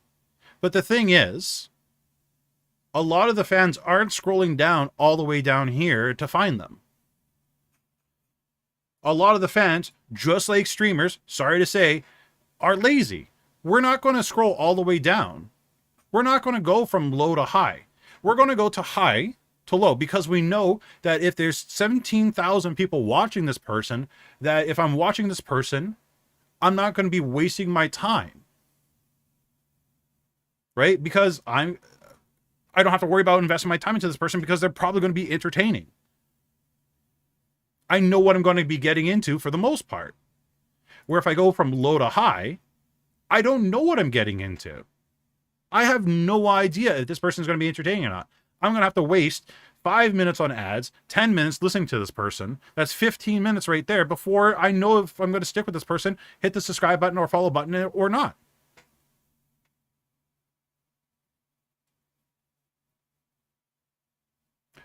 [SPEAKER 1] But the thing is, a lot of the fans aren't scrolling down all the way down here to find them. A lot of the fans, just like streamers, sorry to say, are lazy. We're not going to scroll all the way down. We're not going to go from low to high. We're going to go to high to low because we know that if there's 17,000 people watching this person, that if I'm watching this person, I'm not going to be wasting my time. Right? Because I don't have to worry about investing my time into this person because they're probably going to be entertaining. I know what I'm going to be getting into for the most part. Where if I go from low to high, I don't know what I'm getting into. I have no idea if this person is going to be entertaining or not. I'm going to have to waste 5 minutes on ads, 10 minutes listening to this person. That's 15 minutes right there before I know if I'm going to stick with this person, hit the subscribe button or follow button or not.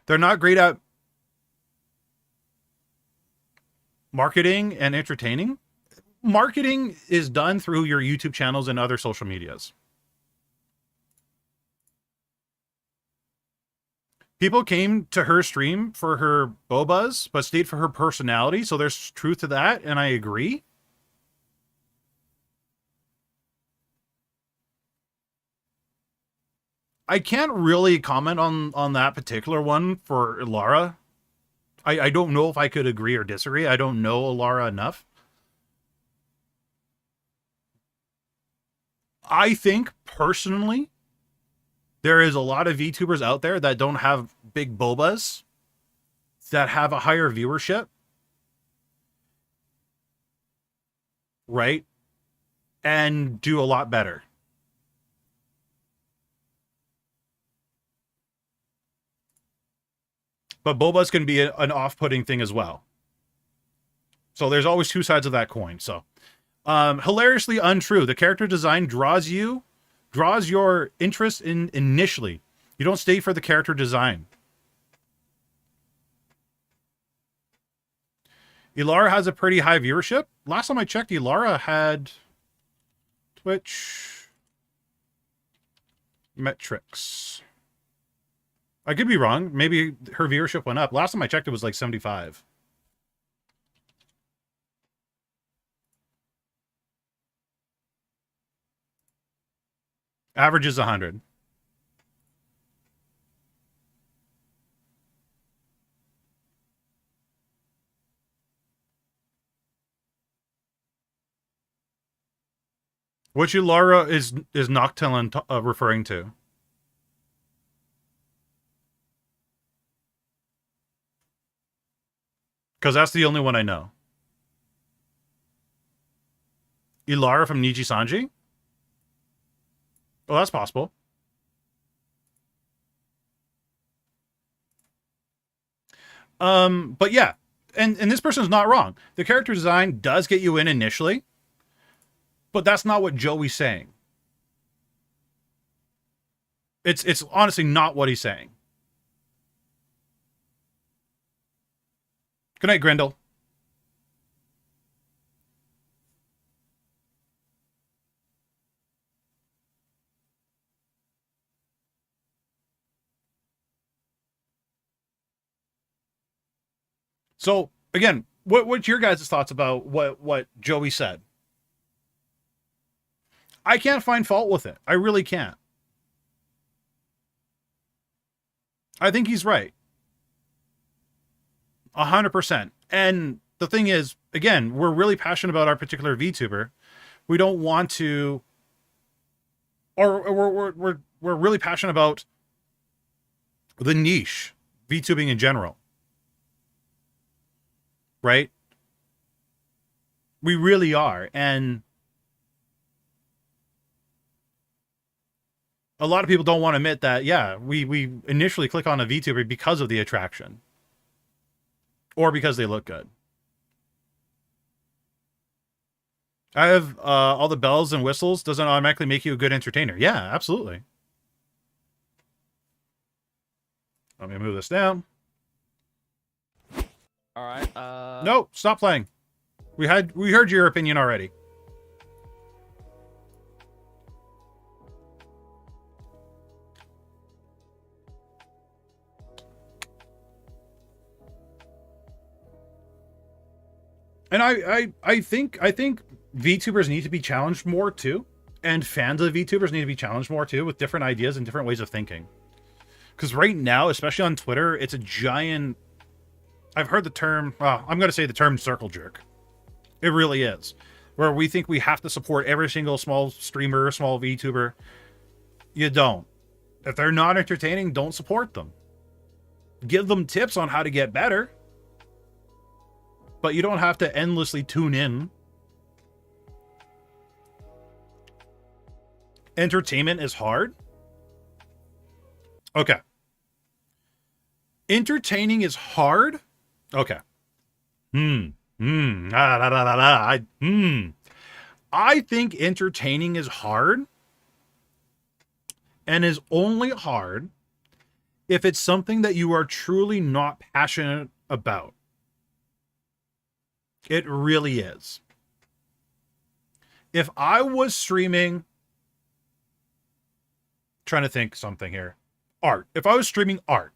[SPEAKER 1] They're not great at marketing and entertaining. Marketing is done through your YouTube channels and other social medias. People came to her stream for her bobas, but stayed for her personality. So there's truth to that, and I agree. I can't really comment on that particular one for Ilara. I don't know if I could agree or disagree. I don't know Ilara enough. I think, personally, there is a lot of VTubers out there that don't have big bobas, that have a higher viewership, right? And do a lot better. But bobas can be an off-putting thing as well. So there's always two sides of that coin. So hilariously untrue. The character design draws your interest in initially. You don't stay for the character design. Ilara has a pretty high viewership. Last time I checked, Ilara had Twitch metrics. I could be wrong. Maybe her viewership went up. Last time I checked, it was like 75. Average is 100. Which Ilara is Noctilin referring to? Because that's the only one I know. Ilara from Nijisanji? Oh, that's possible. But yeah, and this person's not wrong. The character design does get you in initially, but that's not what Joey's saying. It's honestly not what he's saying. Good night, Grendel. So again, what's your guys' thoughts about what Joey said? I can't find fault with it. I really can't. I think he's right. 100%. And the thing is, again, we're really passionate about our particular VTuber. We don't want to, or we're really passionate about the niche, VTubing in general. Right? We really are. And a lot of people don't want to admit that, yeah, we initially click on a VTuber because of the attraction. Or because they look good. I have all the bells and whistles. Doesn't automatically make you a good entertainer. Yeah, absolutely. Let me move this down.
[SPEAKER 2] All right.
[SPEAKER 1] No, stop playing. We heard your opinion already. And I think VTubers need to be challenged more too. And fans of VTubers need to be challenged more too, with different ideas and different ways of thinking. Because right now, especially on Twitter, it's a giant... I've heard the term... Well, I'm going to say the term circle jerk. It really is. Where we think we have to support every single small streamer, small VTuber. You don't. If they're not entertaining, don't support them. Give them tips on how to get better. But you don't have to endlessly tune in. Entertainment is hard. Okay. Entertaining is hard. Okay. I think entertaining is hard. And is only hard if it's something that you are truly not passionate about. It really is. If I was streaming... Trying to think something here. Art. If I was streaming art,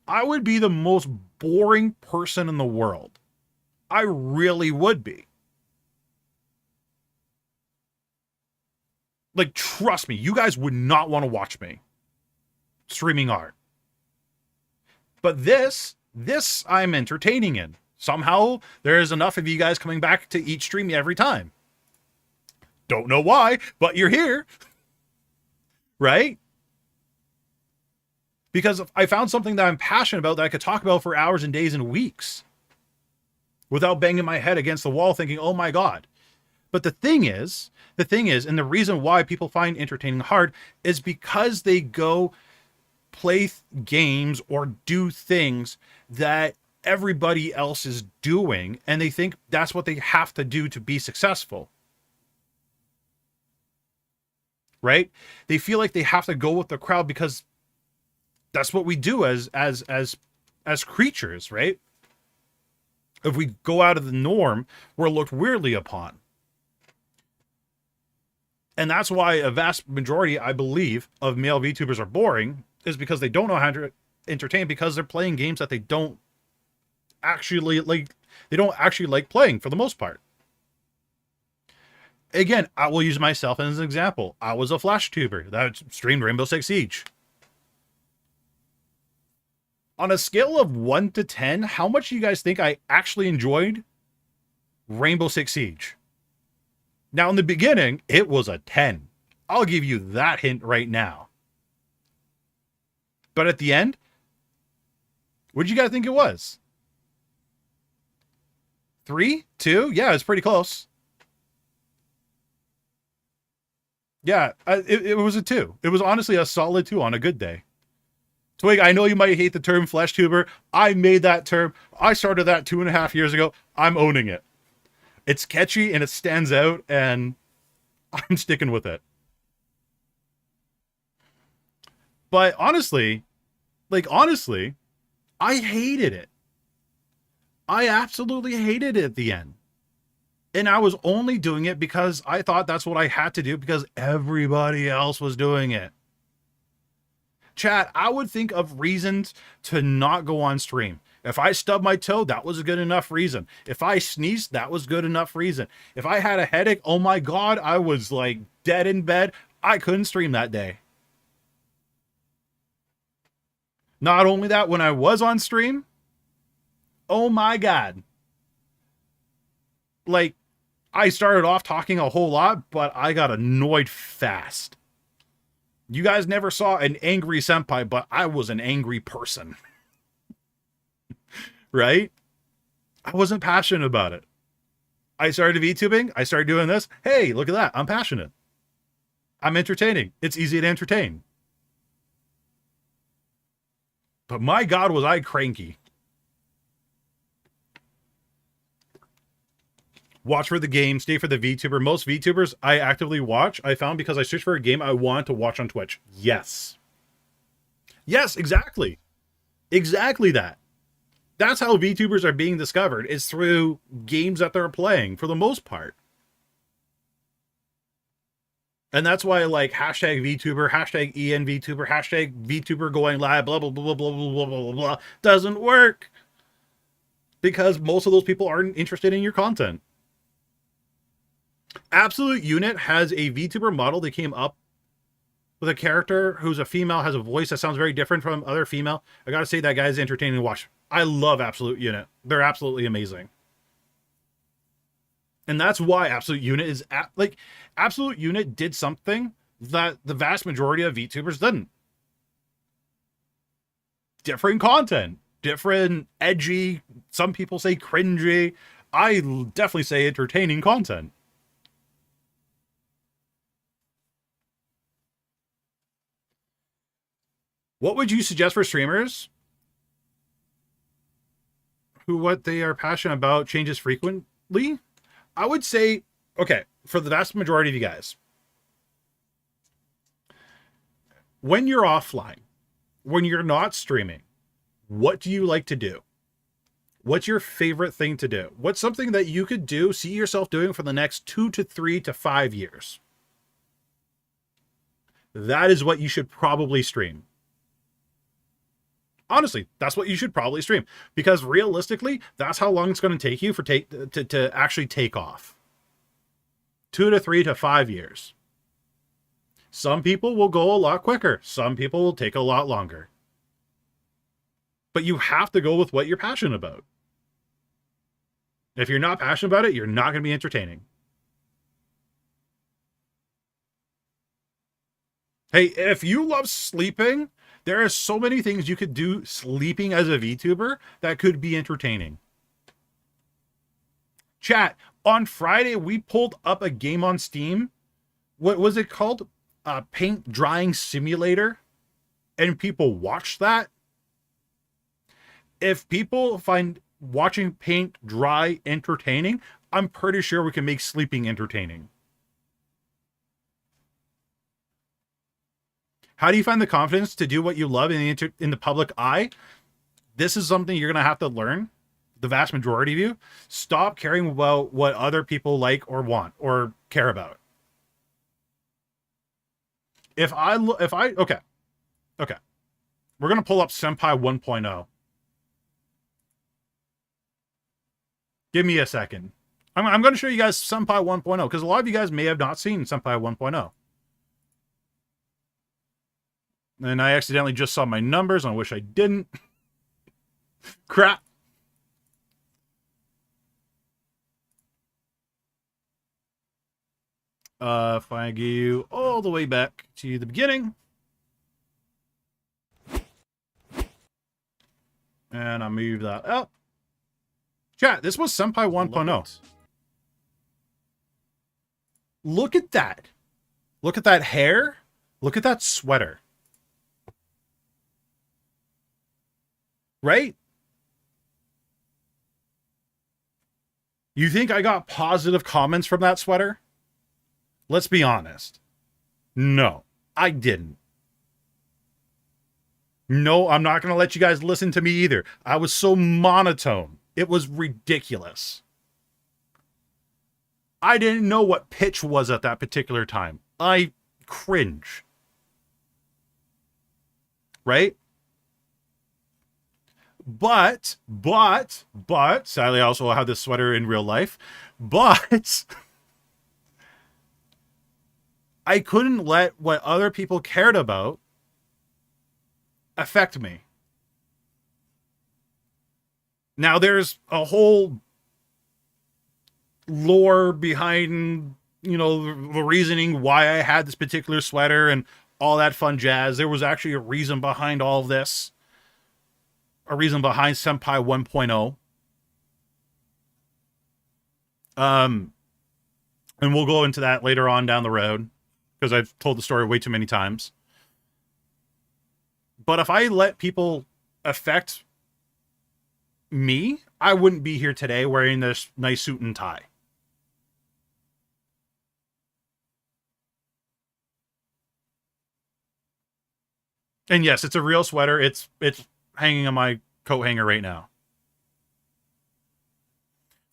[SPEAKER 1] I would be the most boring person in the world. I really would be. Like, trust me, you guys would not want to watch me streaming art. But this I'm entertaining in. Somehow, there's enough of you guys coming back to each stream every time. Don't know why, but you're here. Right? Because I found something that I'm passionate about that I could talk about for hours and days and weeks without banging my head against the wall thinking, oh my God. But the thing is, and the reason why people find entertaining hard is because they go play games or do things that everybody else is doing, and they think that's what they have to do to be successful. Right? They feel like they have to go with the crowd because that's what we do as creatures, right? If we go out of the norm, we're looked weirdly upon. And that's why a vast majority, I believe, of male VTubers are boring, is because they don't know how to entertain, because they're playing games that they don't actually like playing for the most part. Again, I will use myself as an example. I was a Flash tuber that streamed Rainbow Six Siege. On a scale of 1 to 10, how much do you guys think I actually enjoyed Rainbow Six Siege? Now, in the beginning, it was a 10. I'll give you that hint right now. But at the end, what did you guys think it was? 3? 2? Yeah, it's pretty close. Yeah, it was a 2. It was honestly a solid 2 on a good day. Twig, I know you might hate the term flesh tuber. I made that term. I started that 2.5 years ago. I'm owning it. It's catchy and it stands out, and I'm sticking with it. But honestly, I hated it. I absolutely hated it at the end. And I was only doing it because I thought that's what I had to do because everybody else was doing it. Chat, I would think of reasons to not go on stream. If I stubbed my toe, that was a good enough reason. If I sneezed, that was good enough reason. If I had a headache, oh my God, I was like dead in bed. I couldn't stream that day. Not only that, when I was on stream, oh my God. Like, I started off talking a whole lot, but I got annoyed fast. You guys never saw an angry senpai, but I was an angry person. Right? I wasn't passionate about it. I started VTubing. I started doing this. Hey, look at that. I'm passionate. I'm entertaining. It's easy to entertain. But my God, was I cranky. Watch for the game, stay for the VTuber. Most VTubers I actively watch, I found because I searched for a game I want to watch on Twitch. Yes. Yes, exactly. Exactly that. That's how VTubers are being discovered, is through games that they're playing, for the most part. And that's why, like, hashtag VTuber, hashtag EN VTuber, hashtag VTuber going live, blah, blah, blah, blah, blah, blah, blah, blah, blah, doesn't work. because most of those people aren't interested in your content. Absolute Unit has a VTuber model that came up with a character who's a female, has a voice that sounds very different from other female. I gotta say, that guy is entertaining to watch. I love Absolute Unit. They're absolutely amazing. And that's why Absolute Unit is like, Absolute Unit did something that the vast majority of VTubers didn't. Different content, different edgy, some people say cringy. I definitely say entertaining content. What would you suggest for streamers who what they are passionate about changes frequently? I would say, okay, for the vast majority of you guys, when you're offline, when you're not streaming, what do you like to do? What's your favorite thing to do? What's something that you could do, see yourself doing for the next 2 to 3 to 5 years? That is what you should probably stream. Honestly, that's what you should probably stream, because realistically, that's how long it's going to take you to actually take off. 2 to 3 to 5 years. Some people will go a lot quicker. Some people will take a lot longer. But you have to go with what you're passionate about. If you're not passionate about it, you're not going to be entertaining. Hey, if you love sleeping, there are so many things you could do sleeping as a VTuber that could be entertaining. Chat, on Friday, we pulled up a game on Steam. What was it called? Paint Drying Simulator. And people watched that. If people find watching paint dry entertaining, I'm pretty sure we can make sleeping entertaining. How do you find the confidence to do what you love in the public eye? This is something you're going to have to learn. The vast majority of you, stop caring about what other people like or want or care about. Okay. We're going to pull up Senpai 1.0. Give me a second. I'm going to show you guys Senpai 1.0 because a lot of you guys may have not seen Senpai 1.0. And I accidentally just saw my numbers, and I wish I didn't. Crap. If I go all the way back to the beginning. And I move that up. Chat, this was Senpai 1.0. Look at that. Look at that hair. Look at that sweater. Right? You think I got positive comments from that sweater? Let's be honest. No, I didn't. No, I'm not going to let you guys listen to me either. I was so monotone. It was ridiculous. I didn't know what pitch was at that particular time. I cringe. Right? But, sadly, I also have this sweater in real life, but I couldn't let what other people cared about affect me. Now, there's a whole lore behind, the reasoning why I had this particular sweater and all that fun jazz. There was actually a reason behind all of this. A reason behind Senpai 1.0. And we'll go into that later on down the road, because I've told the story way too many times. But if I let people affect me, I wouldn't be here today wearing this nice suit and tie. And yes, it's a real sweater. It's hanging on my coat hanger right now.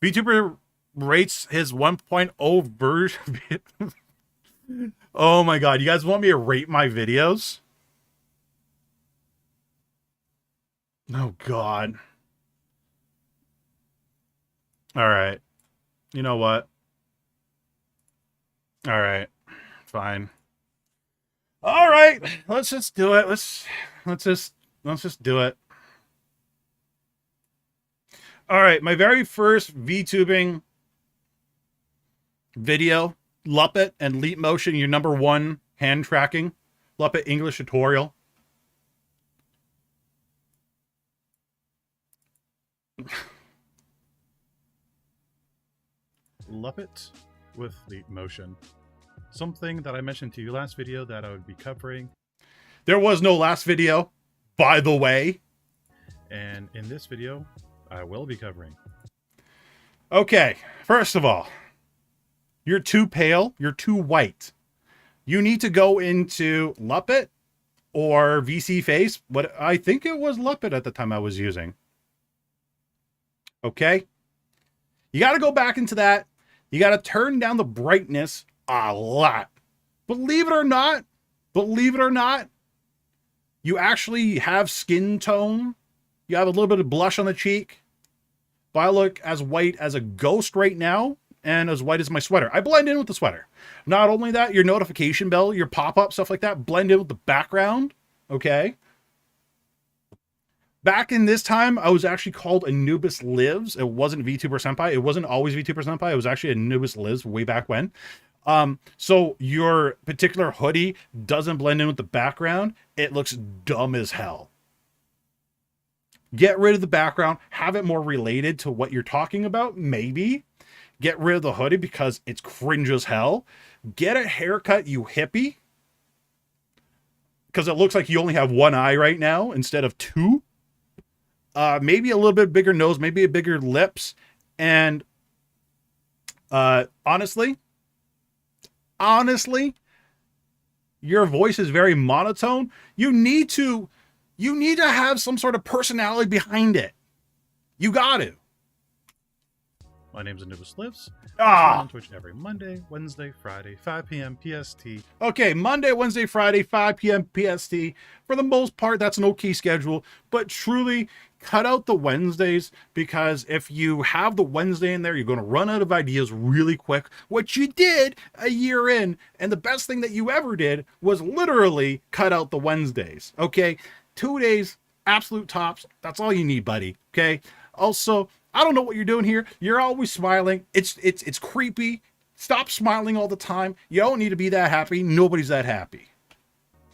[SPEAKER 1] VTuber rates his 1.0 version. Oh my god, you guys want me to rate my videos? Oh god. All right. You know what? All right. Fine. All right. Let's just do it. Let's just do it. All right. My very first VTubing video, Luppet and Leap Motion, your #1 hand tracking. Luppet English tutorial. Luppet with Leap Motion. Something that I mentioned to you last video that I would be covering. There was no last video, by the way. And in this video, I will be covering. Okay, first of all, you're too pale, you're too white. You need to go into Luppet or VC Face, but I think it was Luppet at the time I was using. Okay? You got to go back into that. You got to turn down the brightness a lot. Believe it or not, you actually have skin tone. You have a little bit of blush on the cheek. But I look as white as a ghost right now and as white as my sweater. I blend in with the sweater. Not only that, your notification bell, your pop-up, stuff like that, blend in with the background. Okay? Back in this time, I was actually called Anubis Lives. It wasn't VTuber Senpai. It wasn't always VTuber Senpai. It was actually Anubis Lives way back when. So your particular hoodie doesn't blend in with the background. It looks dumb as hell. Get rid of the background. Have it more related to what you're talking about. Maybe. Get rid of the hoodie because it's cringe as hell. Get a haircut, you hippie. Because it looks like you only have one eye right now instead of two. Maybe a little bit bigger nose, maybe a bigger lips. And honestly, your voice is very monotone. You need to have some sort of personality behind it. You got to. My name's Anubis Lives. On Twitch every Monday, Wednesday, Friday, 5 p.m. PST. Okay, Monday, Wednesday, Friday, 5 p.m. PST. For the most part, that's an okay schedule. But truly, cut out the Wednesdays, because if you have the Wednesday in there, you're going to run out of ideas really quick, which you did a year in. And the best thing that you ever did was literally cut out the Wednesdays. Okay, 2 days, absolute tops. That's all you need, buddy. Okay. Also, I don't know what you're doing here. You're always smiling. It's creepy. Stop smiling all the time. You don't need to be that happy. Nobody's that happy.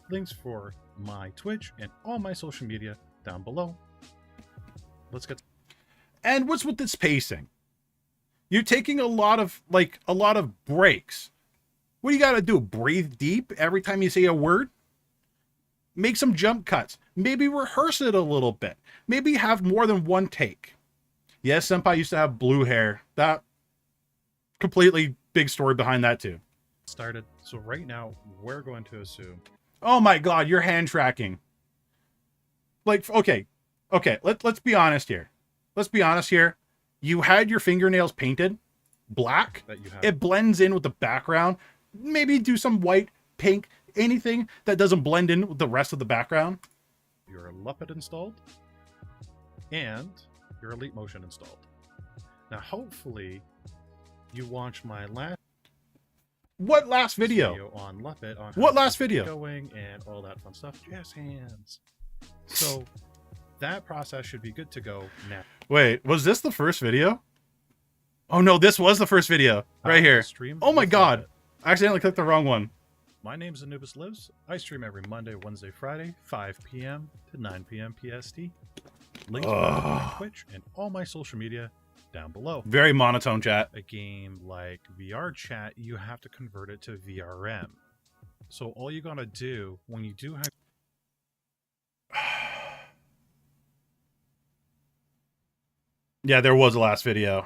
[SPEAKER 1] Links for my Twitch and all my social media down below. Let's get. And what's with this pacing? You're taking a lot of breaks. What do you got to do? Breathe deep every time you say a word? Make some jump cuts. Maybe rehearse it a little bit. Maybe have more than one take. Yes, Senpai used to have blue hair. That completely big story behind that too. Started. So right now we're going to assume. Oh my God, you're hand tracking. Like, okay. Let's be honest here. You had your fingernails painted black. It blends in with the background. Maybe do some white, pink, anything that doesn't blend in with the rest of the background. Your Luppet installed. And your Leap Motion installed. Now, hopefully, you watched my last. What last video? On Luppet. On what last video? Going and all that fun stuff. Jazz hands. So that process should be good to go now. Wait, was this the first video? Oh no, this was the first video right here. Oh my God, I accidentally clicked the wrong one. My name's Anubis Lives. I stream every Monday, Wednesday, Friday, 5 p.m. to 9 p.m. PST. Links to my Twitch and all my social media down below. Very monotone chat. A game like VR chat, you have to convert it to VRM. So all you gotta do when you do have. Yeah, there was a last video.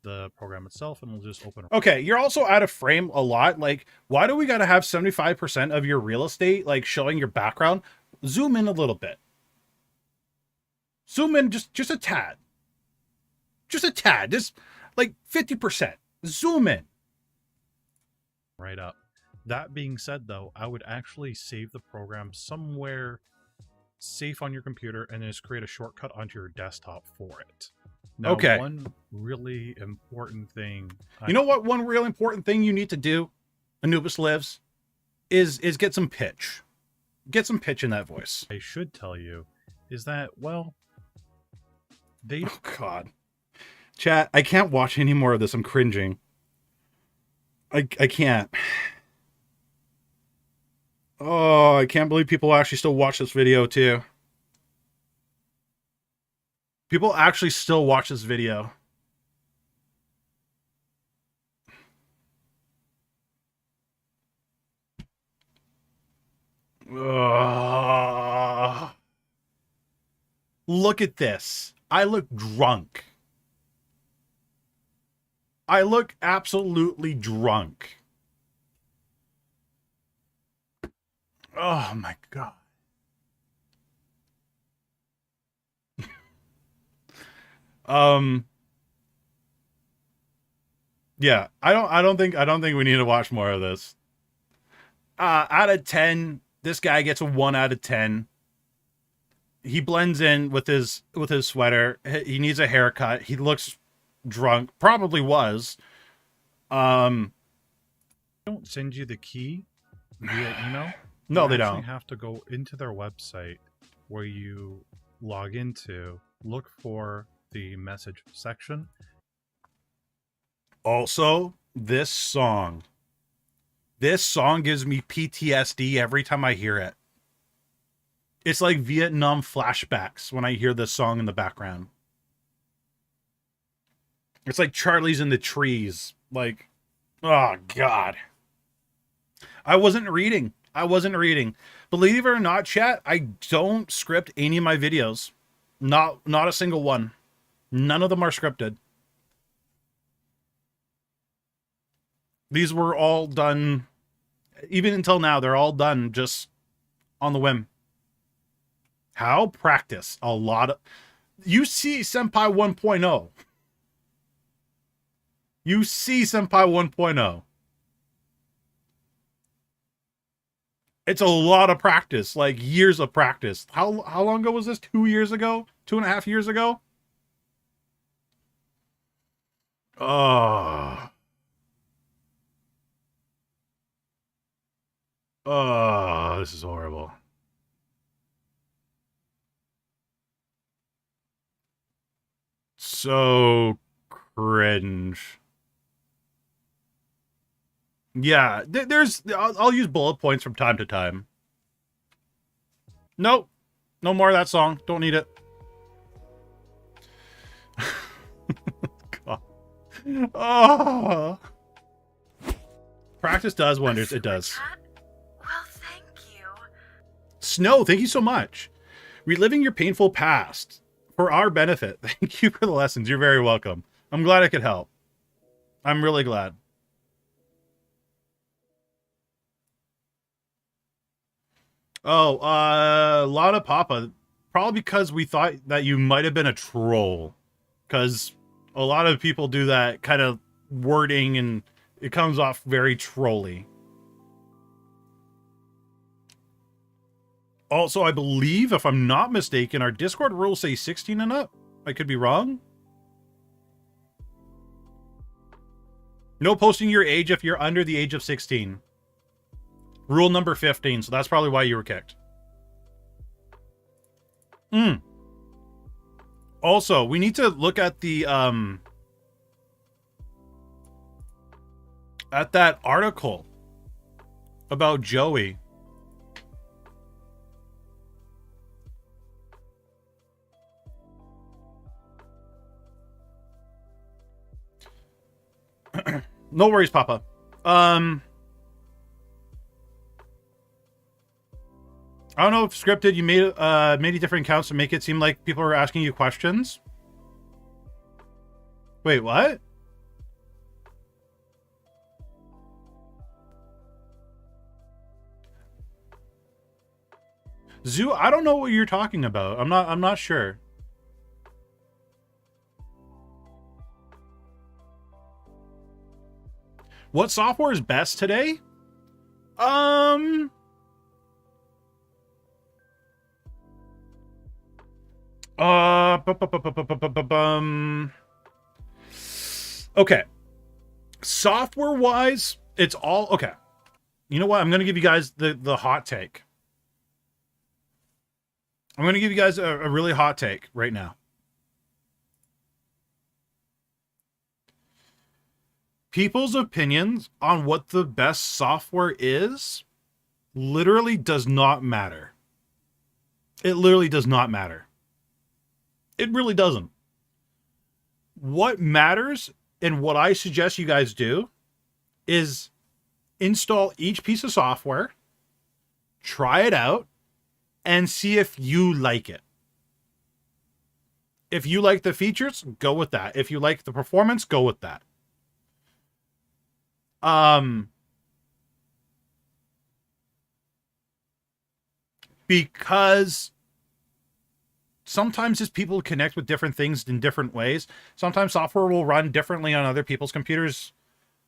[SPEAKER 1] The program itself, and we'll just open it. Okay, you're also out of frame a lot. Like, why do we gotta have 75% of your real estate like showing your background? Zoom in a little bit. Zoom in just a tad. Just a tad. Just like 50%. Zoom in. Right up. That being said, though, I would actually save the program somewhere safe on your computer and then just create a shortcut onto your desktop for it.
[SPEAKER 4] Now,
[SPEAKER 1] Okay.
[SPEAKER 4] one really important thing.
[SPEAKER 1] You know what? One real important thing you need to do, Anubis Lives, is get some pitch. Get some pitch in that voice.
[SPEAKER 4] I should tell you is that, well, they
[SPEAKER 1] Oh, God. Chat, I can't watch any more of this. I'm cringing. I can't. Oh, I can't believe people actually still watch this video, too. People actually still watch this video. Ugh. Look at this. I look drunk. I look absolutely drunk. Oh my God. Yeah, I don't think we need to watch more of this. Out of 10, this guy gets a 1 out of 10. He blends in with his sweater. He needs a haircut. He looks drunk. Probably was.
[SPEAKER 4] don't send you the key via email.
[SPEAKER 1] No,
[SPEAKER 4] You
[SPEAKER 1] they
[SPEAKER 4] actually
[SPEAKER 1] don't.
[SPEAKER 4] have to go into their website where you log into, look for the message section.
[SPEAKER 1] Also, this song gives me PTSD every time I hear it. It's like Vietnam flashbacks when I hear this song in the background. It's like Charlie's in the Trees. Like, oh God. I wasn't reading. Believe it or not, chat, I don't script any of my videos. Not a single one. None of them are scripted. These were all done, even until now, they're all done just on the whim. How? Practice. A lot of... You see Senpai 1.0. You see Senpai 1.0. It's a lot of practice, like years of practice. How long ago was this? 2 years ago? 2.5 years ago? Oh. Oh, this is horrible. So cringe. Yeah, I'll use bullet points from time to time. Nope. No more of that song. Don't need it. God. Oh. Practice does wonders. It does.
[SPEAKER 3] Well, thank you.
[SPEAKER 1] Snow, thank you so much. Reliving your painful past for our benefit. Thank you for the lessons. You're very welcome. I'm glad I could help. I'm really glad. Oh, Lana Papa. Probably because we thought that you might have been a troll. Because a lot of people do that kind of wording and it comes off very trolly. Also, I believe, if I'm not mistaken, our Discord rules say 16 and up. I could be wrong. No posting your age if you're under the age of 16. Rule number 15, so that's probably why you were kicked. Also, we need to look at the, at that article about Joey. No worries, Papa. I don't know if scripted, you made many different accounts to make it seem like people are asking you questions. Wait, what? Zoo, I don't know what you're talking about. I'm not sure. What software is best today? Okay. Software wise, it's all okay. You know what? I'm going to give you guys the hot take. I'm going to give you guys a really hot take right now. People's opinions on what the best software is literally does not matter. It literally does not matter. It really doesn't. What matters, and what I suggest you guys do, is install each piece of software, try it out, and see if you like it. If you like the features, go with that. If you like the performance, go with that. Because sometimes just people connect with different things in different ways. Sometimes software will run differently on other people's computers,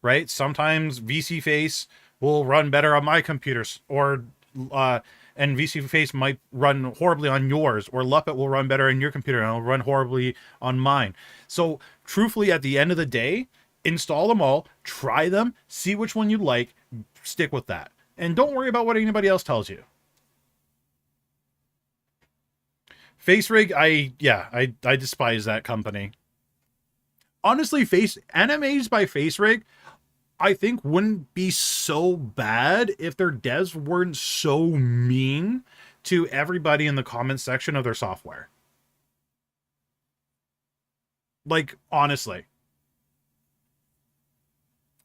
[SPEAKER 1] right? Sometimes VC Face will run better on my computers, or and VC Face might run horribly on yours, or Luppet will run better on your computer and it'll run horribly on mine. So truthfully, at the end of the day, install them all, try them, see which one you like, stick with that. And don't worry about what anybody else tells you. FaceRig, I despise that company. Honestly, animes by FaceRig, I think wouldn't be so bad if their devs weren't so mean to everybody in the comments section of their software. Like, honestly.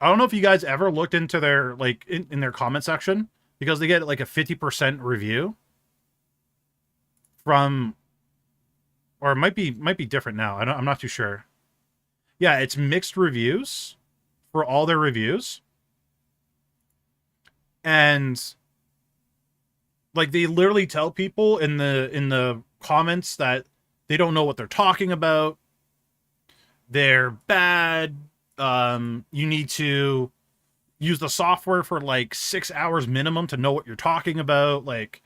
[SPEAKER 1] I don't know if you guys ever looked into their, like, in their comment section, because they get like a 50% review from, or it might be different now. I'm not too sure. Yeah, it's mixed reviews for all their reviews. And like, they literally tell people in the comments that they don't know what they're talking about. They're bad. You need to use the software for like 6 hours minimum to know what you're talking about. Like,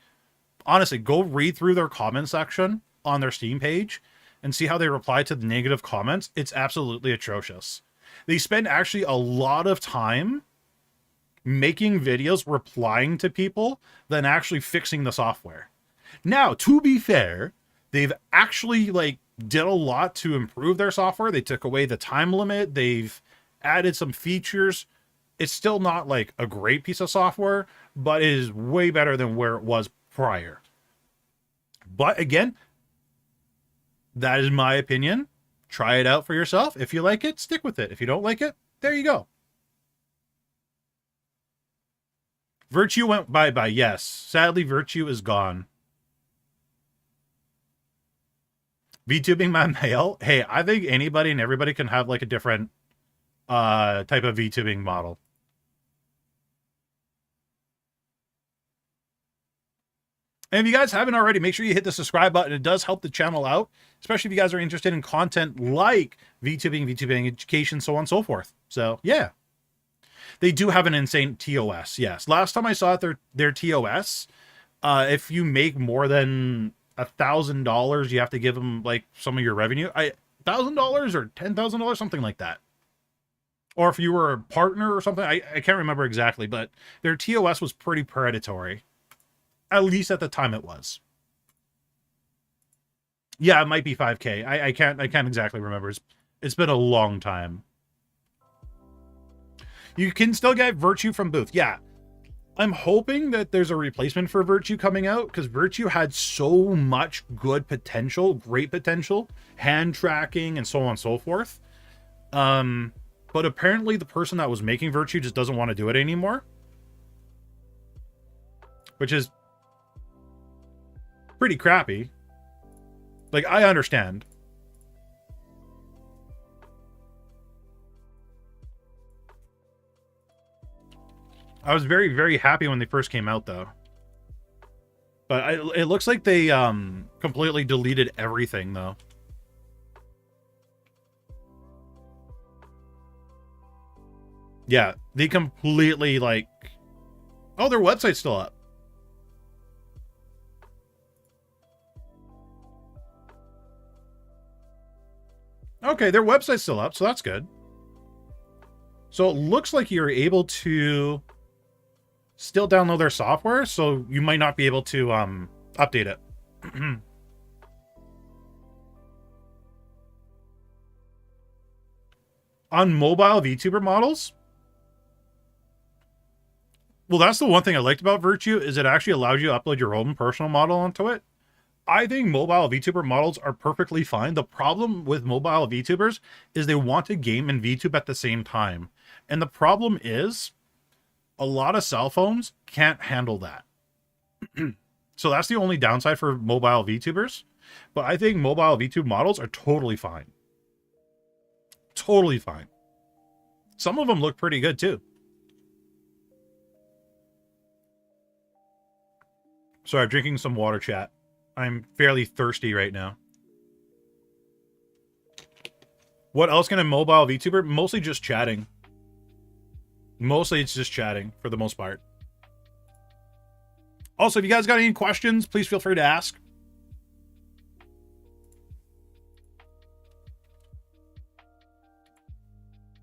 [SPEAKER 1] honestly, go read through their comment section on their Steam page and see how they reply to the negative comments. It's absolutely atrocious. They spend actually a lot of time making videos replying to people than actually fixing the software. Now, to be fair, they've actually like did a lot to improve their software. They took away the time limit. They've added some features. It's still not like a great piece of software, but it is way better than where it was prior. But again, that is my opinion. Try it out for yourself. If you like it, stick with it. If you don't like it, there you go. Virtue went bye-bye. Yes. Sadly, Virtue is gone. VTubing my mail. Hey, I think anybody and everybody can have like a different type of VTubing model. And if you guys haven't already, make sure you hit the subscribe button. It does help the channel out, especially if you guys are interested in content like VTubing, VTubing education, so on and so forth. So, yeah. They do have an insane TOS, yes. Last time I saw it, their TOS, if you make more than $1,000, you have to give them like some of your revenue. $1,000 or $10,000, something like that. Or if you were a partner or something, I can't remember exactly, but their TOS was pretty predatory. At least at the time it was. Yeah, it might be 5K. I can't exactly remember. It's been a long time. You can still get Virtue from Booth. Yeah. I'm hoping that there's a replacement for Virtue coming out, because Virtue had so much good potential, great potential, hand tracking, and so on and so forth. But apparently the person that was making Virtue just doesn't want to do it anymore. Which is pretty crappy. Like, I understand. I was very, very happy when they first came out, though. But it looks like they completely deleted everything, though. Yeah, they completely, like... Oh, their website's still up. Okay, their website's still up, so that's good. So it looks like you're able to still download their software, so you might not be able to update it. On mobile VTuber models, well, that's the one thing I liked about Virtue, is it actually allows you to upload your own personal model onto it. I think mobile VTuber models are perfectly fine. The problem with mobile VTubers is they want to game and VTube at the same time. And the problem is a lot of cell phones can't handle that. So that's the only downside for mobile VTubers. But I think mobile VTube models are totally fine. Totally fine. Some of them look pretty good too. Sorry, I'm drinking some water, chat. I'm fairly thirsty right now. What else can a mobile VTuber? Mostly just chatting. Mostly it's just chatting for the most part. Also, if you guys got any questions, please feel free to ask.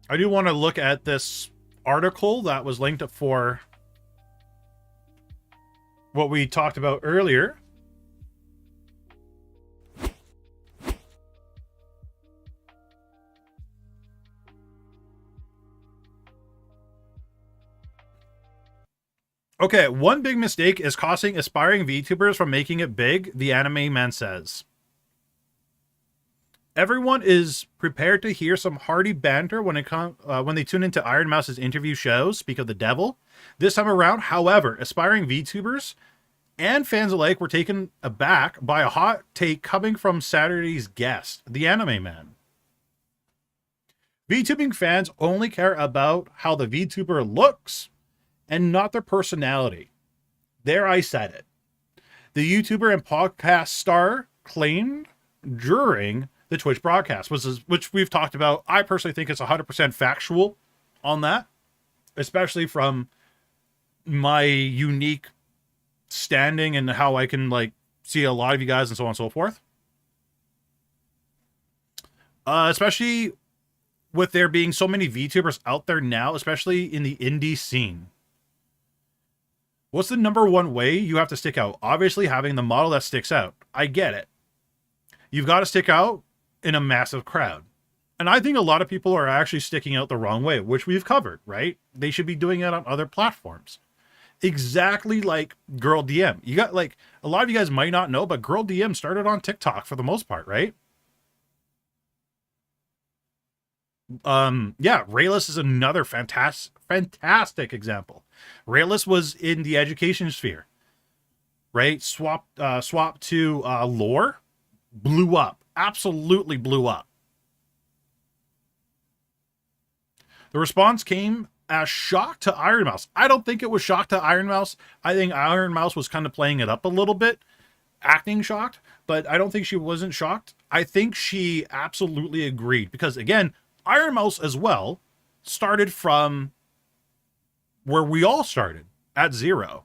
[SPEAKER 1] I do want to look at this article that was linked up for what we talked about earlier. Okay, one big mistake is costing aspiring VTubers from making it big, the anime man says. Everyone is prepared to hear some hearty banter when they tune into Iron Mouse's interview shows, Speak of the Devil. This time around, however, aspiring VTubers and fans alike were taken aback by a hot take coming from Saturday's guest, the anime man. VTubing fans only care about how the VTuber looks and not their personality. There, I said it. The YouTuber and podcast star claimed during the Twitch broadcast, which we've talked about. I personally think it's 100% factual on that, especially from my unique standing and how I can like see a lot of you guys and so on and so forth. Especially with there being so many VTubers out there now, especially in the indie scene. What's the number one way you have to stick out? Obviously, having the model that sticks out. I get it. You've got to stick out in a massive crowd. And I think a lot of people are actually sticking out the wrong way, which we've covered, right? They should be doing it on other platforms. Exactly like Girl DM. You got like, a lot of you guys might not know, but Girl DM started on TikTok for the most part, right? Yeah, Rayless is another fantastic example. Rayless was in the education sphere, right? Swap to lore, blew up, absolutely blew up. The response came as shock to Iron Mouse. I don't think it was shock to Iron Mouse. I think Iron Mouse was kind of playing it up a little bit, acting shocked, but I don't think she wasn't shocked. I think she absolutely agreed because again, Iron Mouse as well started from where we all started, at 0.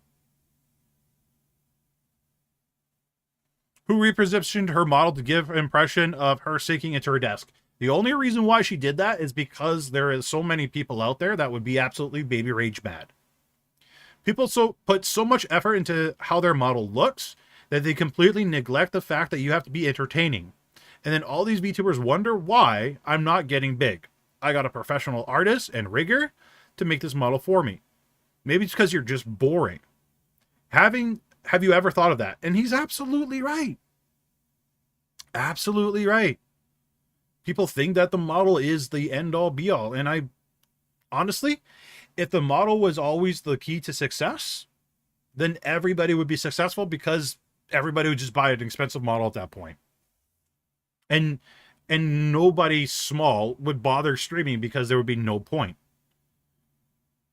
[SPEAKER 1] Who repositioned her model to give an impression of her sinking into her desk. The only reason why she did that is because there is so many people out there that would be absolutely baby rage bad. People put so much effort into how their model looks that they completely neglect the fact that you have to be entertaining. And then all these VTubers wonder why I'm not getting big. I got a professional artist and rigger to make this model for me. Maybe it's because you're just boring. Have you ever thought of that? And he's absolutely right. Absolutely right. People think that the model is the end all be all. And I honestly, if the model was always the key to success, then everybody would be successful because everybody would just buy an expensive model at that point. And nobody small would bother streaming because there would be no point.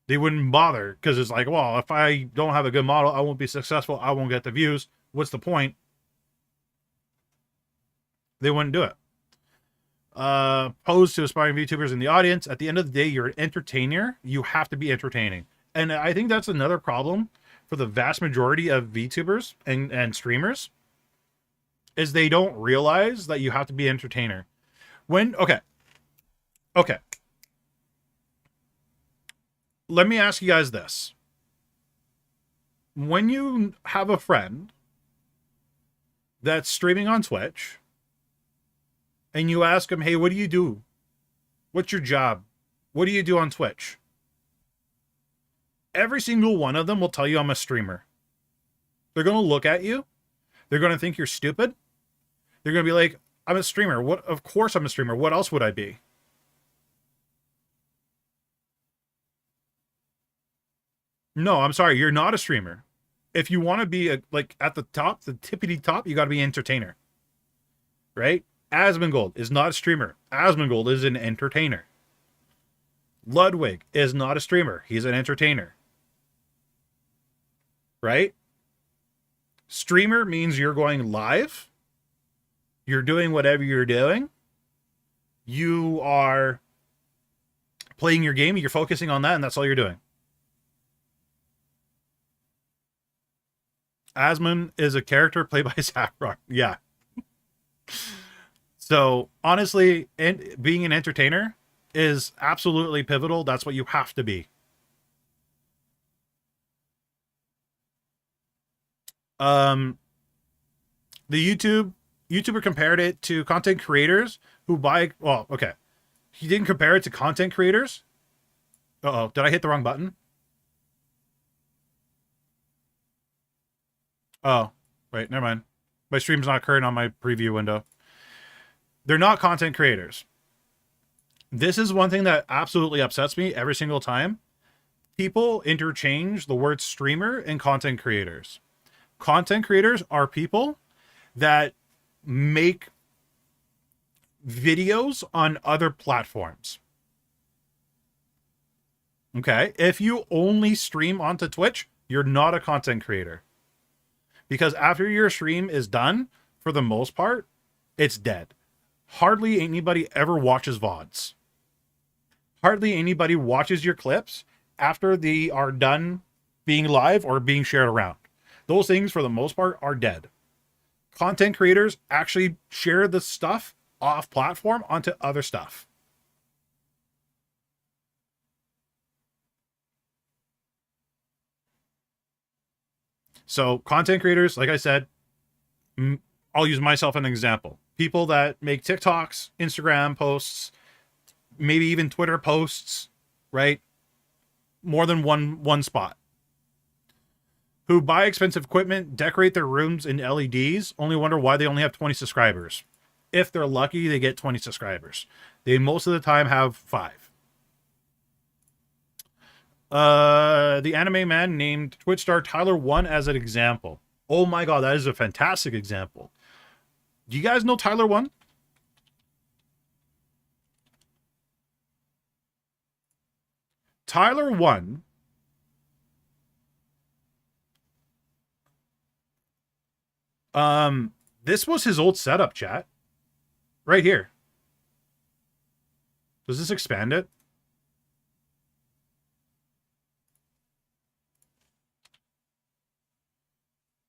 [SPEAKER 1] They wouldn't bother because it's like, well, if I don't have a good model, I won't be successful. I won't get the views. What's the point? They wouldn't do it. Posed to aspiring VTubers in the audience. At the end of the day, you're an entertainer. You have to be entertaining. And I think that's another problem for the vast majority of VTubers and streamers is they don't realize that you have to be an entertainer. Okay. Let me ask you guys this. When you have a friend that's streaming on Twitch and you ask them, hey, what do you do? What's your job? What do you do on Twitch? Every single one of them will tell you I'm a streamer. They're going to look at you. They're going to think you're stupid. They're going to be like, I'm a streamer. What? Of course I'm a streamer. What else would I be? No, I'm sorry. You're not a streamer. If you want to be like at the top, the tippity top, you got to be an entertainer. Right? Asmongold is not a streamer. Asmongold is an entertainer. Ludwig is not a streamer. He's an entertainer. Right? Streamer means you're going live. You're doing whatever you're doing. You are playing your game. You're focusing on that, and that's all you're doing. Asmon is a character played by Saffron. Yeah. So, honestly, being an entertainer is absolutely pivotal. That's what you have to be. The YouTuber compared it to content creators who buy... Well, okay. He didn't compare it to content creators. Uh-oh. Did I hit the wrong button? Oh, wait, never mind. My stream's not current on my preview window. They're not content creators. This is one thing that absolutely upsets me every single time. People interchange the word streamer and content creators. Content creators are people that make videos on other platforms. Okay? If you only stream onto Twitch, you're not a content creator. Because after your stream is done, for the most part, it's dead. Hardly anybody ever watches VODs. Hardly anybody watches your clips after they are done being live or being shared around. Those things, for the most part, are dead. Content creators actually share the stuff off platform onto other stuff. So content creators, like I said, I'll use myself as an example. People that make TikToks, Instagram posts, maybe even Twitter posts, right? More than one spot. Who buy expensive equipment, decorate their rooms in LEDs, only wonder why they only have 20 subscribers. If they're lucky, they get 20 subscribers. They most of the time have 5. The anime man named Twitch star Tyler 1 as an example. Oh my god, that is a fantastic example. Do you guys know Tyler 1? Tyler 1 this was his old setup, chat. Right here. Does this expand it?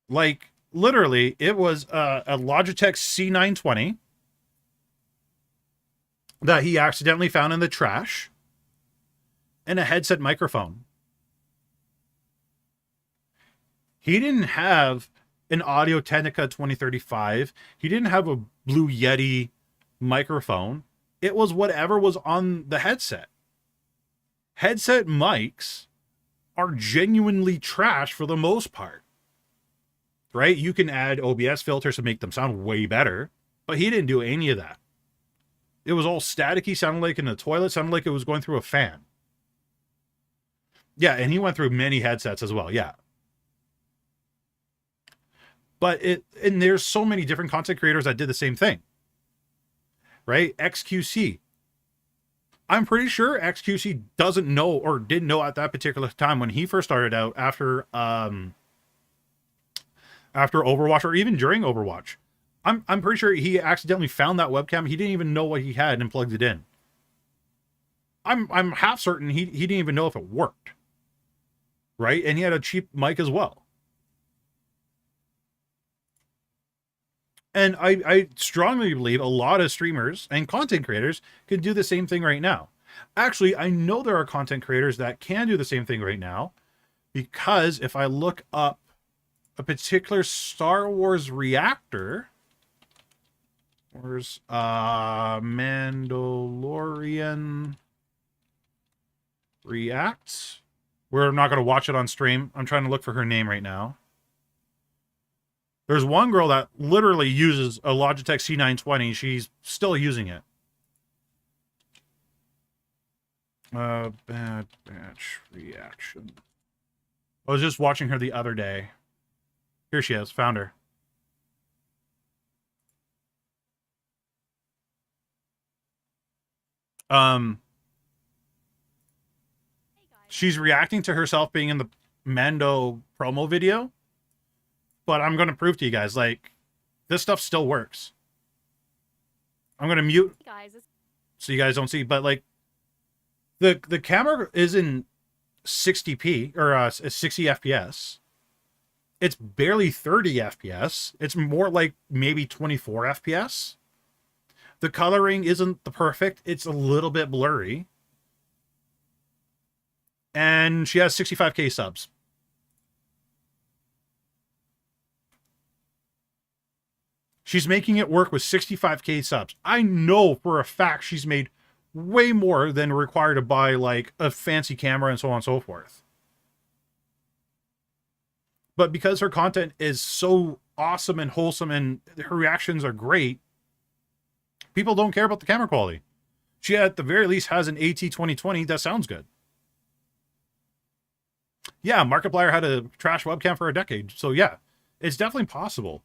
[SPEAKER 1] Like, literally, it was a Logitech C920 that he accidentally found in the trash and a headset microphone. He didn't have an Audio-Technica 2035. He didn't have a Blue Yeti microphone. It was whatever was on the headset. Headset mics are genuinely trash for the most part. Right? You can add OBS filters to make them sound way better, but he didn't do any of that. It was all staticky, sounded like in the toilet, sounded like it was going through a fan. Yeah, and he went through many headsets as well, yeah. But and there's so many different content creators that did the same thing. Right? XQC. I'm pretty sure XQC doesn't know or didn't know at that particular time when he first started out after Overwatch or even during Overwatch. I'm pretty sure he accidentally found that webcam. He didn't even know what he had and plugged it in. I'm half certain he didn't even know if it worked. Right? And he had a cheap mic as well. And I strongly believe a lot of streamers and content creators can do the same thing right now. Actually, I know there are content creators that can do the same thing right now, because if I look up a particular Star Wars reactor, where's Mandalorian Reacts? We're not going to watch it on stream. I'm trying to look for her name right now. There's one girl that literally uses a Logitech C920. She's still using it. Bad Batch Reaction. I was just watching her the other day. Here she is. Found her. She's reacting to herself being in the Mando promo video. But I'm going to prove to you guys, like, this stuff still works. I'm going to mute so you guys don't see. But, like, the camera is in 60p, or 60 FPS. It's barely 30 FPS. It's more like maybe 24 FPS. The coloring isn't the perfect. It's a little bit blurry. And she has 65k subs. She's making it work with 65k subs. I know for a fact she's made way more than required to buy like a fancy camera and so on and so forth. But because her content is so awesome and wholesome and her reactions are great, people don't care about the camera quality. She at the very least has an AT2020 that sounds good. Yeah, Markiplier had a trash webcam for a decade. So yeah, it's definitely possible.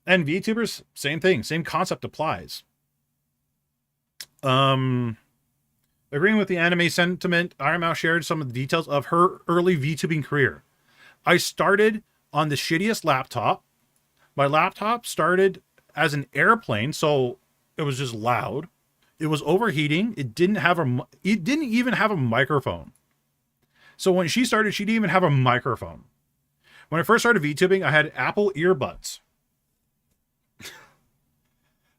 [SPEAKER 1] And VTubers, same thing. Same concept applies. Agreeing with the anime sentiment, Iron Mouse shared some of the details of her early VTubing career. I started on the shittiest laptop. My laptop started as an airplane, so it was just loud. It was overheating. It didn't even have a microphone. So when she started, she didn't even have a microphone. When I first started VTubing, I had Apple earbuds.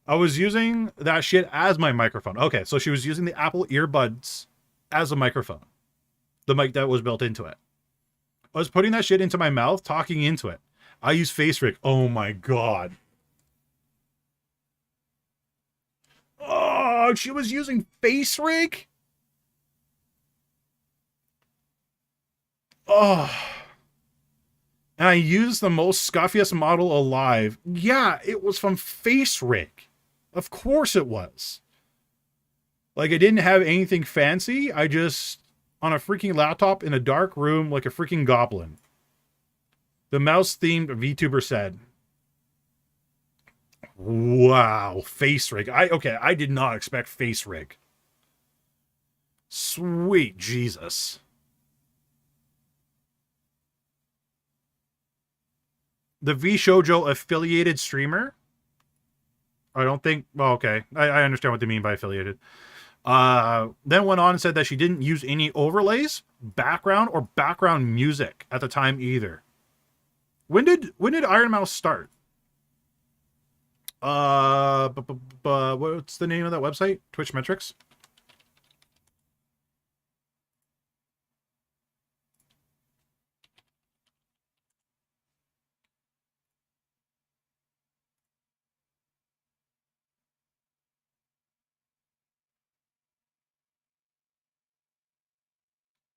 [SPEAKER 1] I was using that shit as my microphone. Okay, so she was using the Apple earbuds as a microphone. The mic that was built into it. I was putting that shit into my mouth, talking into it. I use FaceRig. Oh my god. Oh, she was using FaceRig? Oh. And I used the most scuffiest model alive. Yeah, it was from FaceRig. Of course it was. Like, I didn't have anything fancy. I just, on a freaking laptop in a dark room like a freaking goblin. The mouse-themed VTuber said. Wow, FaceRig. I did not expect FaceRig. Sweet Jesus. The VShojo affiliated streamer. I don't think... Well, okay. I understand what they mean by affiliated. Then went on and said that she didn't use any overlays, background, or background music at the time either. When did Iron Mouse start? What's the name of that website? Twitch Metrics?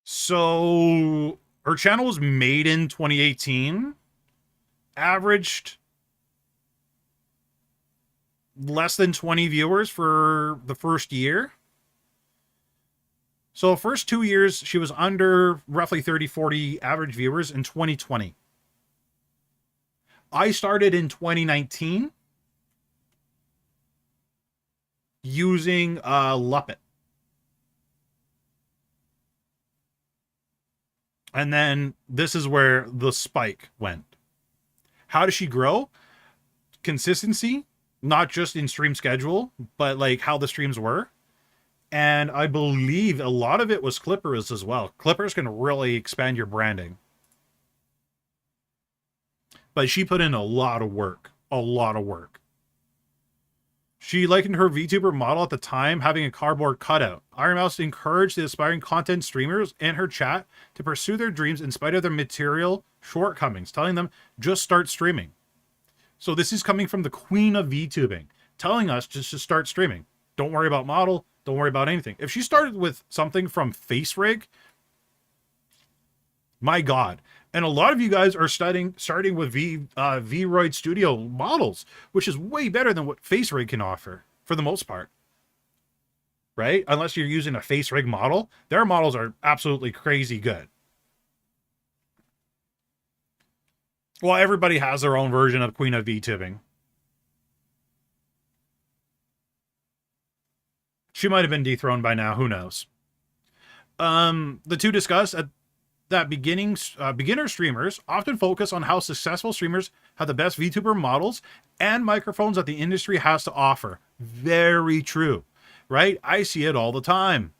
[SPEAKER 1] So her channel was made in 2018, averaged less than 20 viewers for the first year. So first 2 years, she was under roughly 30, 40 average viewers in 2020. I started in 2019 using Luppet. And then this is where the spike went. How does she grow? Consistency, not just in stream schedule, but like how the streams were. And I believe a lot of it was clippers as well. Clippers can really expand your branding. But she put in a lot of work. a lot of work. She likened her VTuber model at the time having a cardboard cutout. Iron Mouse encouraged the aspiring content streamers in her chat to pursue their dreams in spite of their material shortcomings, telling them just start streaming. So this is coming from the queen of VTubing, telling us just to start streaming. Don't worry about model. Don't worry about anything. If she started with something from FaceRig, my God. And a lot of you guys are starting with Vroid Studio models, which is way better than what FaceRig can offer for the most part. Right? Unless you're using a FaceRig model, their models are absolutely crazy good. Well, everybody has their own version of Queen of VTubing. She might have been dethroned by now. Who knows? The two discussed that beginner streamers often focus on how successful streamers have the best VTuber models and microphones that the industry has to offer. Very true, right? I see it all the time.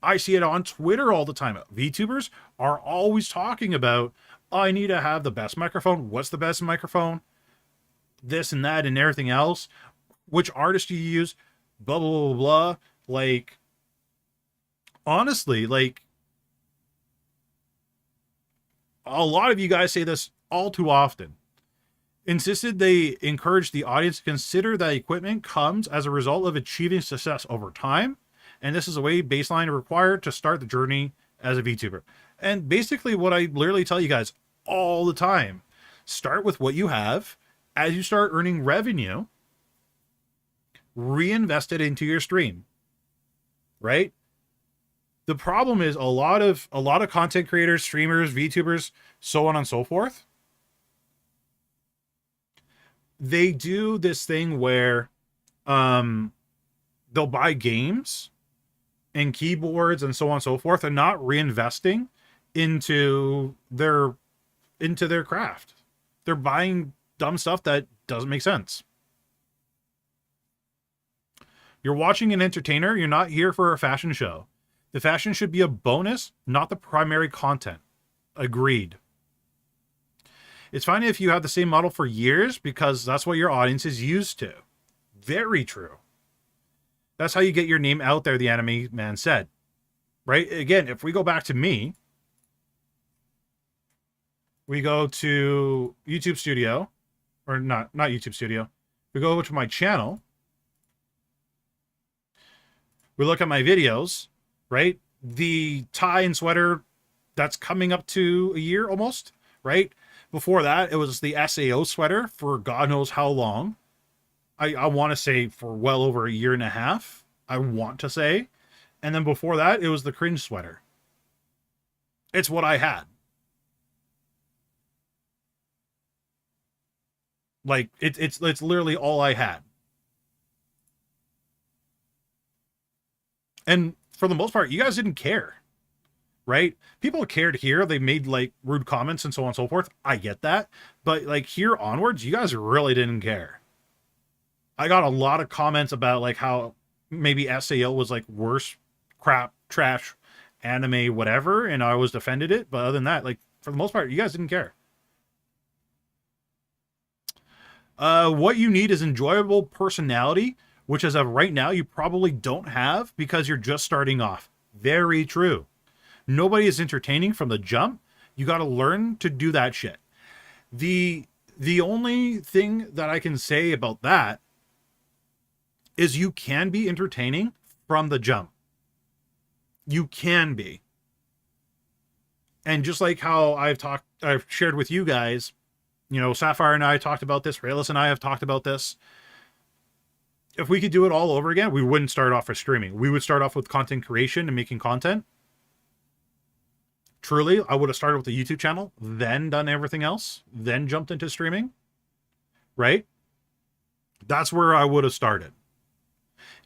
[SPEAKER 1] I see it on Twitter all the time. VTubers are always talking about, I need to have the best microphone. What's the best microphone? This and that and everything else. Which artist do you use? Blah, blah, blah, blah. Like, honestly, like, a lot of you guys say this all too often. Insisted they encourage the audience to consider that equipment comes as a result of achieving success over time. And this is a way baseline required to start the journey as a VTuber. And basically what I literally tell you guys all the time, start with what you have. As you start earning revenue, reinvest it into your stream, right? The problem is a lot of content creators, streamers, VTubers, so on and so forth. They do this thing where they'll buy games and keyboards and so on and so forth and not reinvesting into their craft. They're buying dumb stuff that doesn't make sense. You're watching an entertainer. You're not here for a fashion show. The fashion should be a bonus, not the primary content. Agreed. It's fine if you have the same model for years because that's what your audience is used to. Very true. That's how you get your name out there, the anime man said. Right? Again, if we go back to me, we go to YouTube Studio, or not YouTube Studio. We go to my channel. We look at my videos, right? The tie and sweater, that's coming up to a year almost, right? Before that, it was the SAO sweater for God knows how long. I want to say for well over a year and a half, I want to say. And then before that, it was the cringe sweater. It's what I had. Like, it's literally all I had. And for the most part, you guys didn't care, right? People cared here. They made like rude comments and so on and so forth. I get that. But like here onwards, you guys really didn't care. I got a lot of comments about like how maybe SAO was like worse, crap, trash, anime, whatever. And I always defended it. But other than that, like for the most part, you guys didn't care. What you need is enjoyable personality, which as of right now, you probably don't have because you're just starting off. Very true. Nobody is entertaining from the jump. You got to learn to do that shit. The only thing that I can say about that is you can be entertaining from the jump. You can be. And just like how I've shared with you guys, you know, Sapphire and I talked about this, Rayless and I have talked about this. If we could do it all over again, we wouldn't start off with streaming. We would start off with content creation and making content. Truly, I would have started with the YouTube channel, then done everything else, then jumped into streaming. Right? That's where I would have started.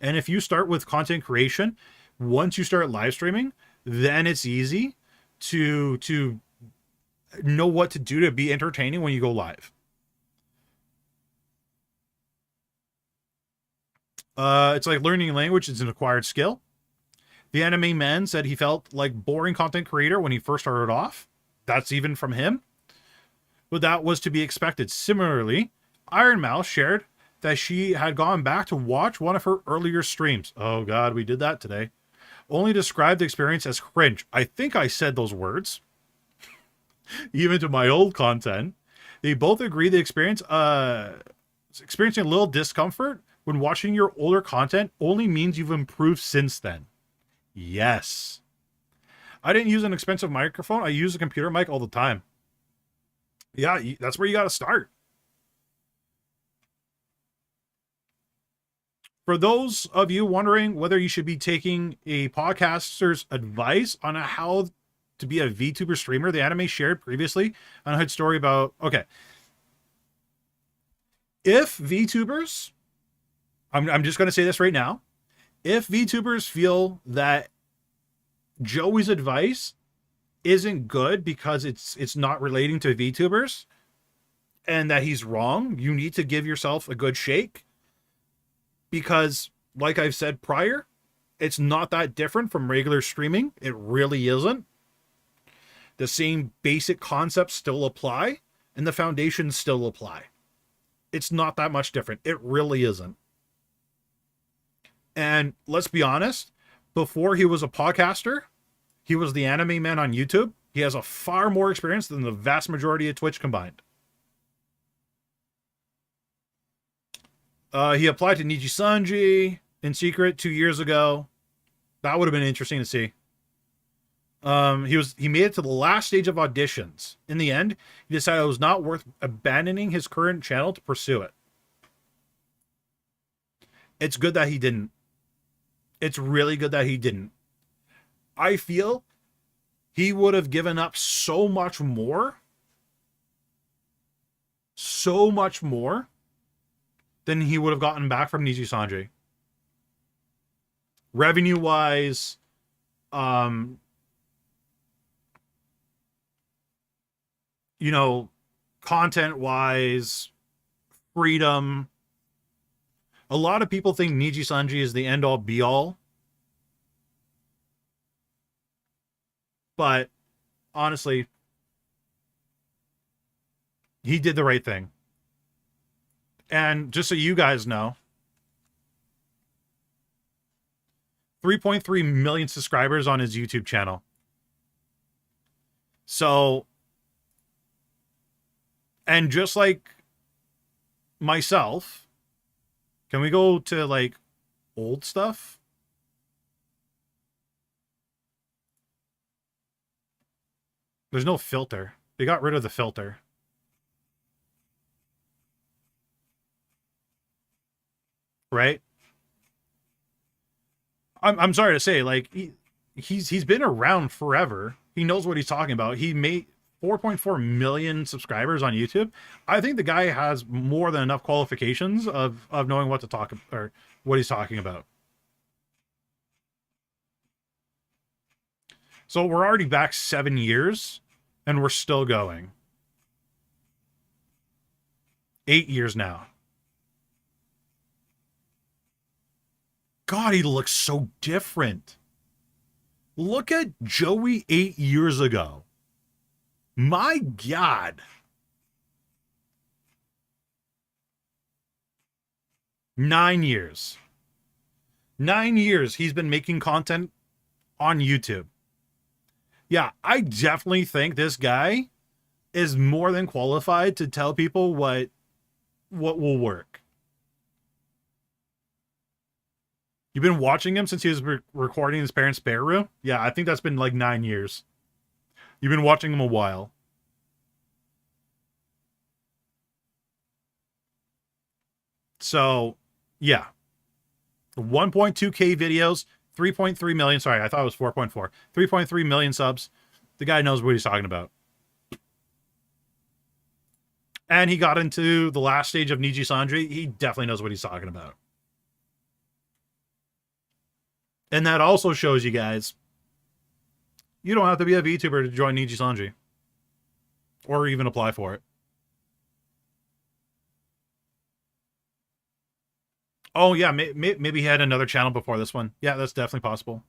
[SPEAKER 1] And if you start with content creation, once you start live streaming, then it's easy to know what to do to be entertaining when you go live. It's like learning a language is an acquired skill. The anime man said he felt like boring content creator when he first started off. That's even from him. But that was to be expected. Similarly, Iron Mouse shared that she had gone back to watch one of her earlier streams. Oh god, we did that today. Only described the experience as cringe. I think I said those words. Even to my old content. They both agree the experience experiencing a little discomfort when watching your older content only means you've improved since then. Yes. I didn't use an expensive microphone. I use a computer mic all the time. Yeah, that's where you got to start. For those of you wondering whether you should be taking a podcaster's advice on how to be a VTuber streamer, the anime shared previously on a story about, okay. If VTubers, I'm just going to say this right now. If VTubers feel that Joey's advice isn't good because it's not relating to VTubers and that he's wrong, you need to give yourself a good shake. Because, like I've said prior, it's not that different from regular streaming. It really isn't. The same basic concepts still apply, and the foundations still apply. It's not that much different. It really isn't. And let's be honest, before he was a podcaster, he was the anime man on YouTube. He has a far more experience than the vast majority of Twitch combined. He applied to Nijisanji in secret 2 years ago. That would have been interesting to see. He made it to the last stage of auditions. In the end, he decided it was not worth abandoning his current channel to pursue it. It's good that he didn't. It's really good that he didn't. I feel he would have given up so much more than he would have gotten back from Nijisanji. Revenue-wise, you know, content-wise, freedom. A lot of people think Nijisanji is the end-all, be-all. But, honestly, he did the right thing. And just so you guys know, 3.3 million subscribers on his YouTube channel. So, and just like myself, can we go to like old stuff? There's no filter. They got rid of the filter. Right? I'm sorry to say, like, he's been around forever. He knows what he's talking about. He made 4.4 million subscribers on YouTube. I think the guy has more than enough qualifications of knowing what to talk or what he's talking about. So we're already back 7 years and we're still going. 8 years now. God, he looks so different. Look at Joey 8 years ago. My God. 9 years. 9 years he's been making content on YouTube. Yeah, I definitely think this guy is more than qualified to tell people what will work. You've been watching him since he was recording in his parents' spare room? Yeah, I think that's been like 9 years. You've been watching him a while. So, yeah. 1.2K videos, 3.3 million. Sorry, I thought it was 4.4. 3.3 million subs. The guy knows what he's talking about. And he got into the last stage of Nijisanji. He definitely knows what he's talking about. And that also shows you guys, you don't have to be a VTuber to join Nijisanji. Or even apply for it. Oh, yeah, maybe he had another channel before this one. Yeah, that's definitely possible.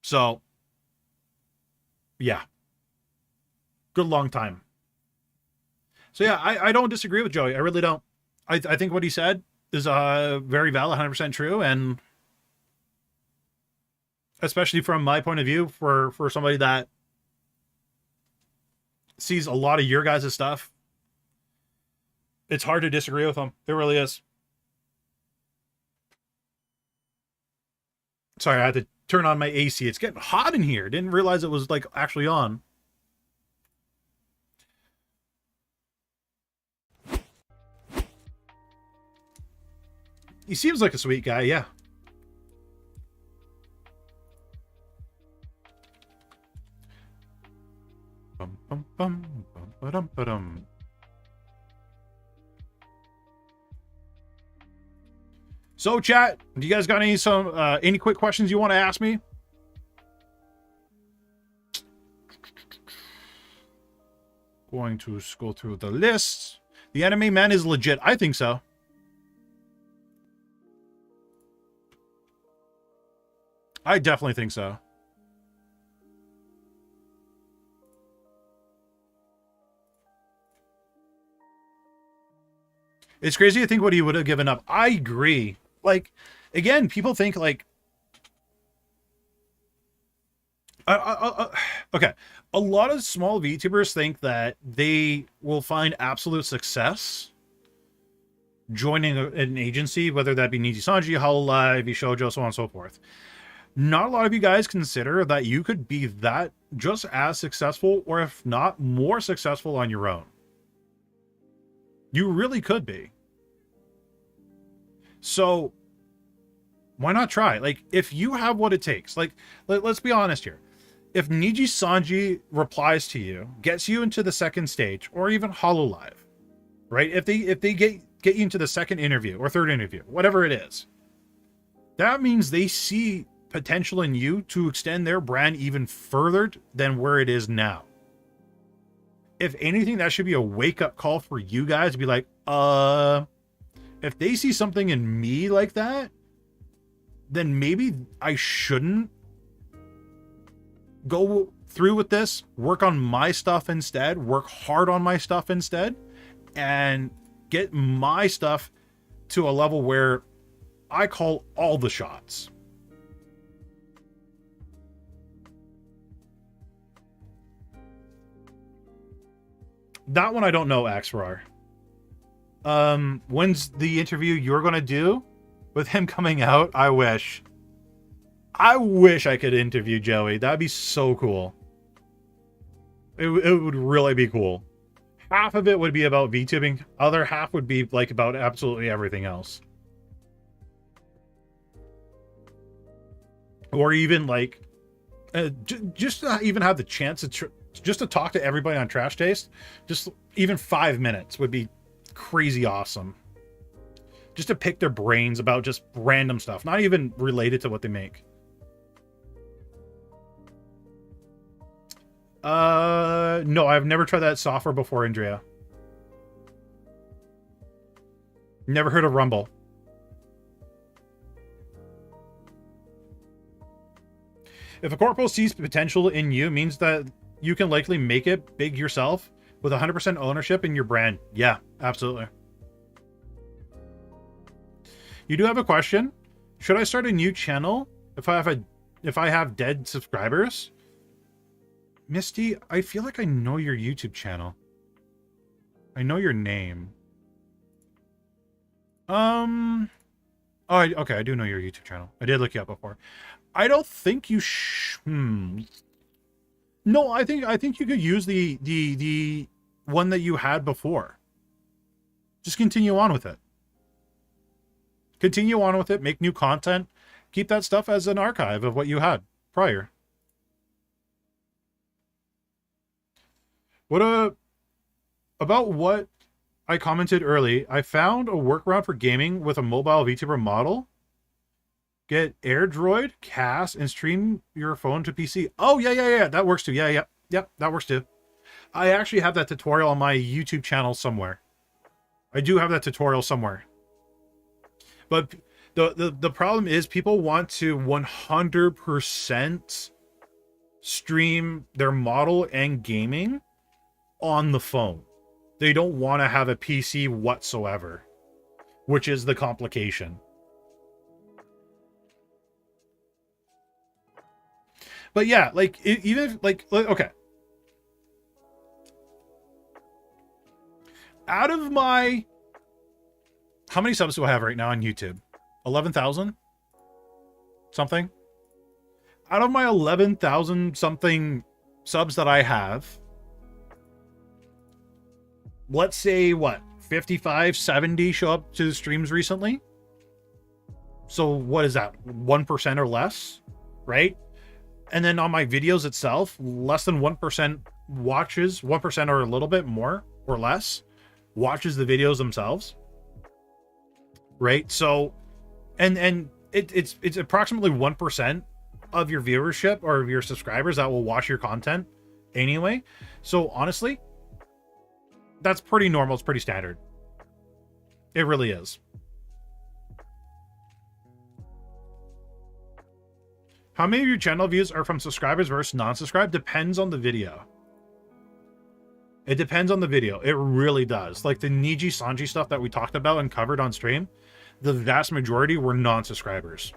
[SPEAKER 1] So, yeah. good long time. So yeah, I don't disagree with Joey. I really don't. I think what he said is very valid, 100% true, and especially from my point of view, for somebody that sees a lot of your guys' stuff, it's hard to disagree with him. It really is. Sorry, I had to turn on my AC. It's getting hot in here. Didn't realize it was like actually on. He seems like a sweet guy, yeah. Bum, bum, bum, bum, ba-dum, ba-dum. So, chat, do you guys got any quick questions you want to ask me? Going to go through the list. The Anime Man is legit. I think so. I definitely think so. It's crazy to think what he would have given up. I agree. Like, again, people think like, okay, a lot of small VTubers think that they will find absolute success joining an agency, whether that be Nijisanji, Hololive, Shoujo, so on and so forth. Not a lot of you guys consider that you could be that just as successful, or if not more successful on your own. You really could be. So why not try? Like, if you have what it takes, like, let's be honest here. If Nijisanji replies to you, gets you into the second stage, or even Hololive, right? If they get you into the second interview or third interview, whatever it is, that means they see potential in you to extend their brand even further than where it is now. If anything, that should be a wake-up call for you guys to be like, if they see something in me like that, then maybe I shouldn't go through with this, work on my stuff instead, work hard on my stuff instead, and get my stuff to a level where I call all the shots. That one I don't know, Axerar. When's the interview you're gonna do with him coming out? I wish I could interview Joey. That'd be so cool. It would really be cool. Half of it would be about VTubing. Other half would be like about absolutely everything else. Or even like, just to even have the chance to just to talk to everybody on Trash Taste. Just even 5 minutes would be crazy awesome. Just to pick their brains about just random stuff, not even related to what they make. No, I've never tried that software before, Andrea. Never heard of Rumble. If a corporal sees potential in you, means that you can likely make it big yourself with 100% ownership in your brand. Yeah, absolutely. You do have a question. Should I start a new channel if I have dead subscribers? Misty, I feel like I know your YouTube channel. I know your name. Oh, okay, I do know your YouTube channel. I did look you up before. I don't think you No, I think you could use the one that you had before. Just continue on with it. Continue on with it, make new content, keep that stuff as an archive of what you had prior. About what I commented early, I found a workaround for gaming with a mobile VTuber model. Get AirDroid, cast, and stream your phone to PC. Oh, yeah. That works too. Yeah. That works too. I actually have that tutorial on my YouTube channel somewhere. I do have that tutorial somewhere. But the problem is people want to 100% stream their model and gaming on the phone. They don't want to have a PC whatsoever, which is the complication. But yeah, like, even if, like, okay. Out of my... How many subs do I have right now on YouTube? 11,000? Something? Out of my 11,000 something subs that I have, let's say, what, 55, 70 show up to the streams recently? So what is that? 1% or less, right? And then on my videos itself, less than 1% watches, 1% or a little bit more or less, watches the videos themselves, right? So, and it's approximately 1% of your viewership or your subscribers that will watch your content anyway. So honestly, that's pretty normal. It's pretty standard. It really is. How many of your channel views are from subscribers versus non-subscribed? Depends on the video. It depends on the video. It really does. Like the Nijisanji stuff that we talked about and covered on stream, the vast majority were non-subscribers.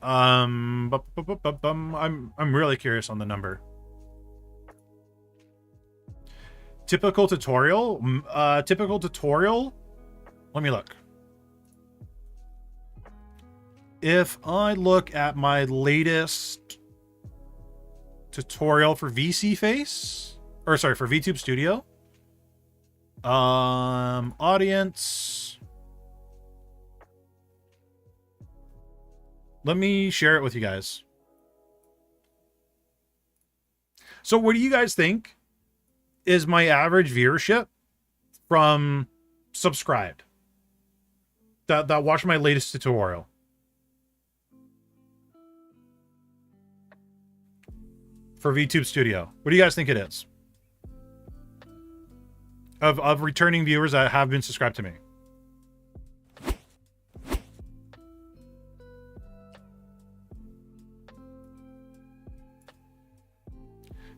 [SPEAKER 1] I'm really curious on the number. Typical tutorial? Typical tutorial? Let me look. If I look at my latest tutorial for VC Face, or sorry, for VTube Studio, audience, let me share it with you guys. So what do you guys think is my average viewership from subscribed that watch my latest tutorial? For VTube Studio. What do you guys think it is? Of returning viewers that have been subscribed to me.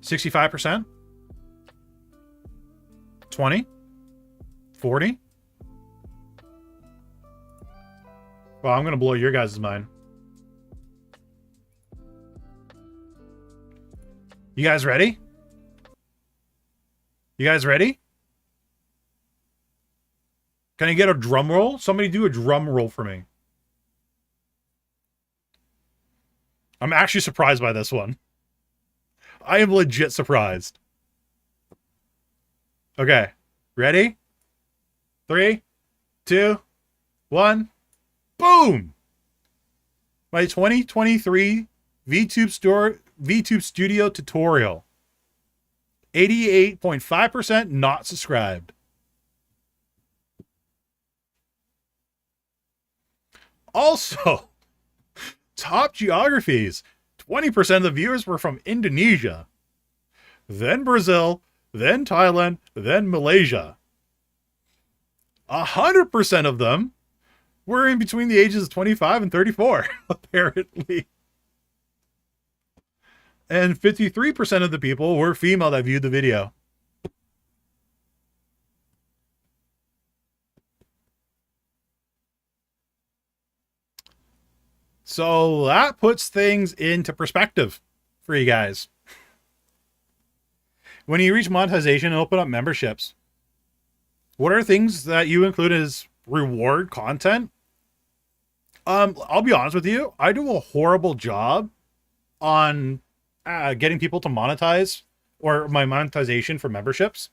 [SPEAKER 1] $65%? 20? 40? Well, I'm gonna blow your guys' mind. You guys ready? You guys ready? Can I get a drum roll? Somebody do a drum roll for me. I'm actually surprised by this one. I am legit surprised. Okay. Ready? 3, 2, 1. Boom! My 2023 VTube Studio tutorial. 88.5% not subscribed. Also, top geographies. 20% of the viewers were from Indonesia. Then Brazil. Then Thailand. Then Malaysia. 100% of them were in between the ages of 25 and 34, apparently. And 53% of the people were female that viewed the video. So that puts things into perspective for you guys. When you reach monetization and open up memberships, what are things that you include as reward content? I'll be honest with you. I do a horrible job on getting people to monetize or my monetization for memberships.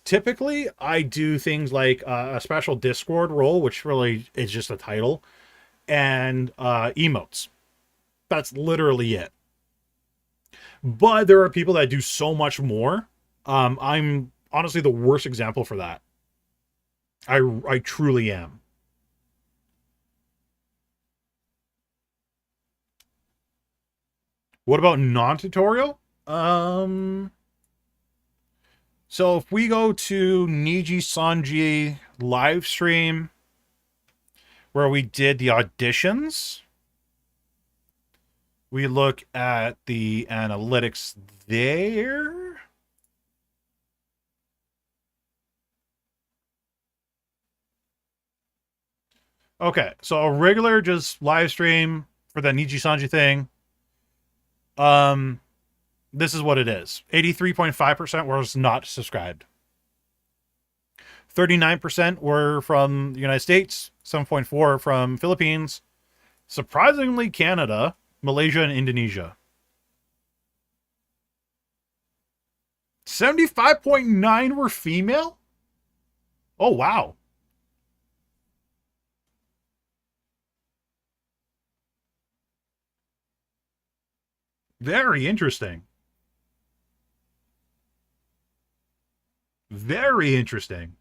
[SPEAKER 1] Typically, I do things like a special Discord role, which really is just a title, and emotes. That's literally it. But there are people that do so much more. I'm honestly the worst example for that. I truly am. What about non-tutorial? So if we go to Nijisanji live stream where we did the auditions, We look at the analytics there. Okay, so a regular just live stream for the Nijisanji thing. This is what it is. 83.5% was not subscribed. 39% were from the United States, 7.4% from Philippines, surprisingly Canada, Malaysia, and Indonesia. 75.9% were female? Oh, wow. Very interesting. Very interesting.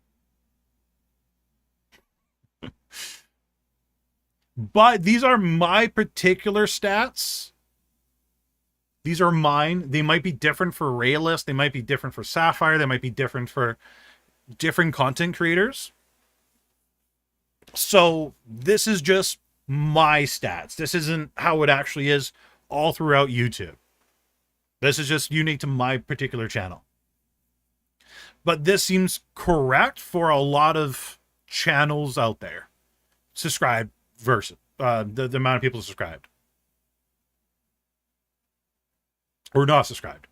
[SPEAKER 1] But these are my particular stats. These are mine. They might be different for Raylist. They might be different for Sapphire. They might be different for different content creators. So this is just my stats. This isn't how it actually is all throughout YouTube. This is just unique to my particular channel. But this seems correct for a lot of channels out there. Subscribe versus the amount of people subscribed. Or not subscribed.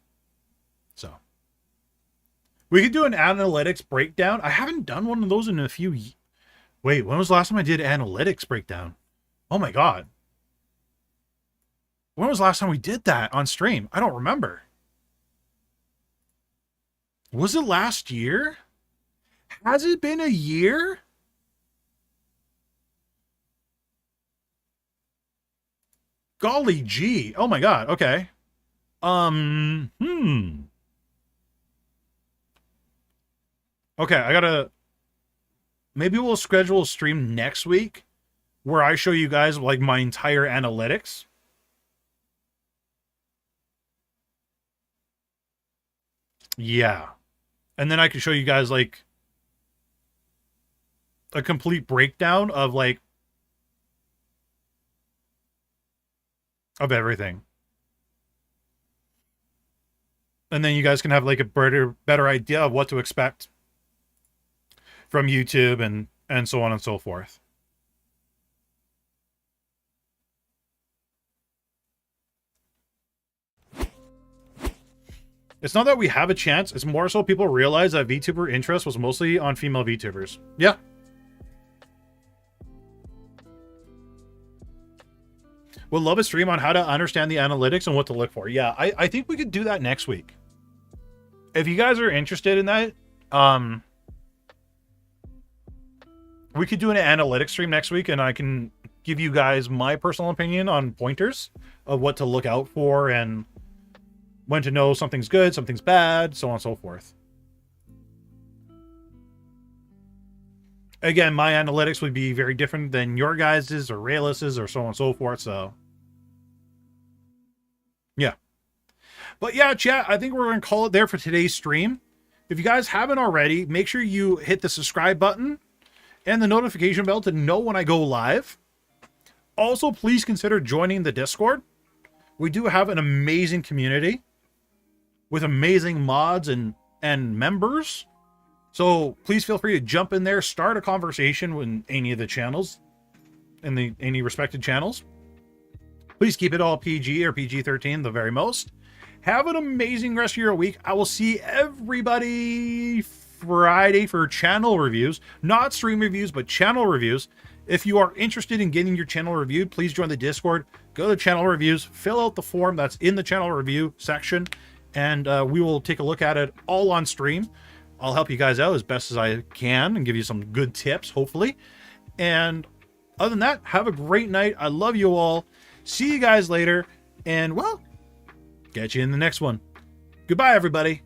[SPEAKER 1] So. We could do an analytics breakdown. I haven't done one of those in a few... Wait, when was the last time I did analytics breakdown? Oh my god. When was the last time we did that on stream? I don't remember. Was it last year? Has it been a year? Golly gee. Oh my god. Okay. Okay, I gotta... Maybe we'll schedule a stream next week where I show you guys like my entire analytics. Yeah. And then I can show you guys like a complete breakdown of like of everything. And then you guys can have like a better idea of what to expect from YouTube and so on and so forth. It's not that we have a chance, it's more so people realize that VTuber interest was mostly on female VTubers. Yeah. Would love a stream on how to understand the analytics and what to look for. Yeah, I think we could do that next week. If you guys are interested in that, we could do an analytics stream next week and I can give you guys my personal opinion on pointers of what to look out for and when to know something's good, something's bad, so on and so forth. Again, my analytics would be very different than your guys's or Raylist's or so on and so forth, so... yeah. But yeah, chat, I think we're going to call it there for today's stream. If you guys haven't already, make sure you hit the subscribe button and the notification bell to know when I go live. Also, please consider joining the Discord. We do have an amazing community with amazing mods and members. So please feel free to jump in there, start a conversation with any of the channels, in any respected channels. Please keep it all PG or PG-13, the very most. Have an amazing rest of your week. I will see everybody Friday for channel reviews, not stream reviews, but channel reviews. If you are interested in getting your channel reviewed, please join the Discord, go to channel reviews, fill out the form that's in the channel review section, and we will take a look at it all on stream. I'll help you guys out as best as I can and give you some good tips, hopefully. And other than that, have a great night. I love you all. See you guys later. And, well, catch you in the next one. Goodbye, everybody.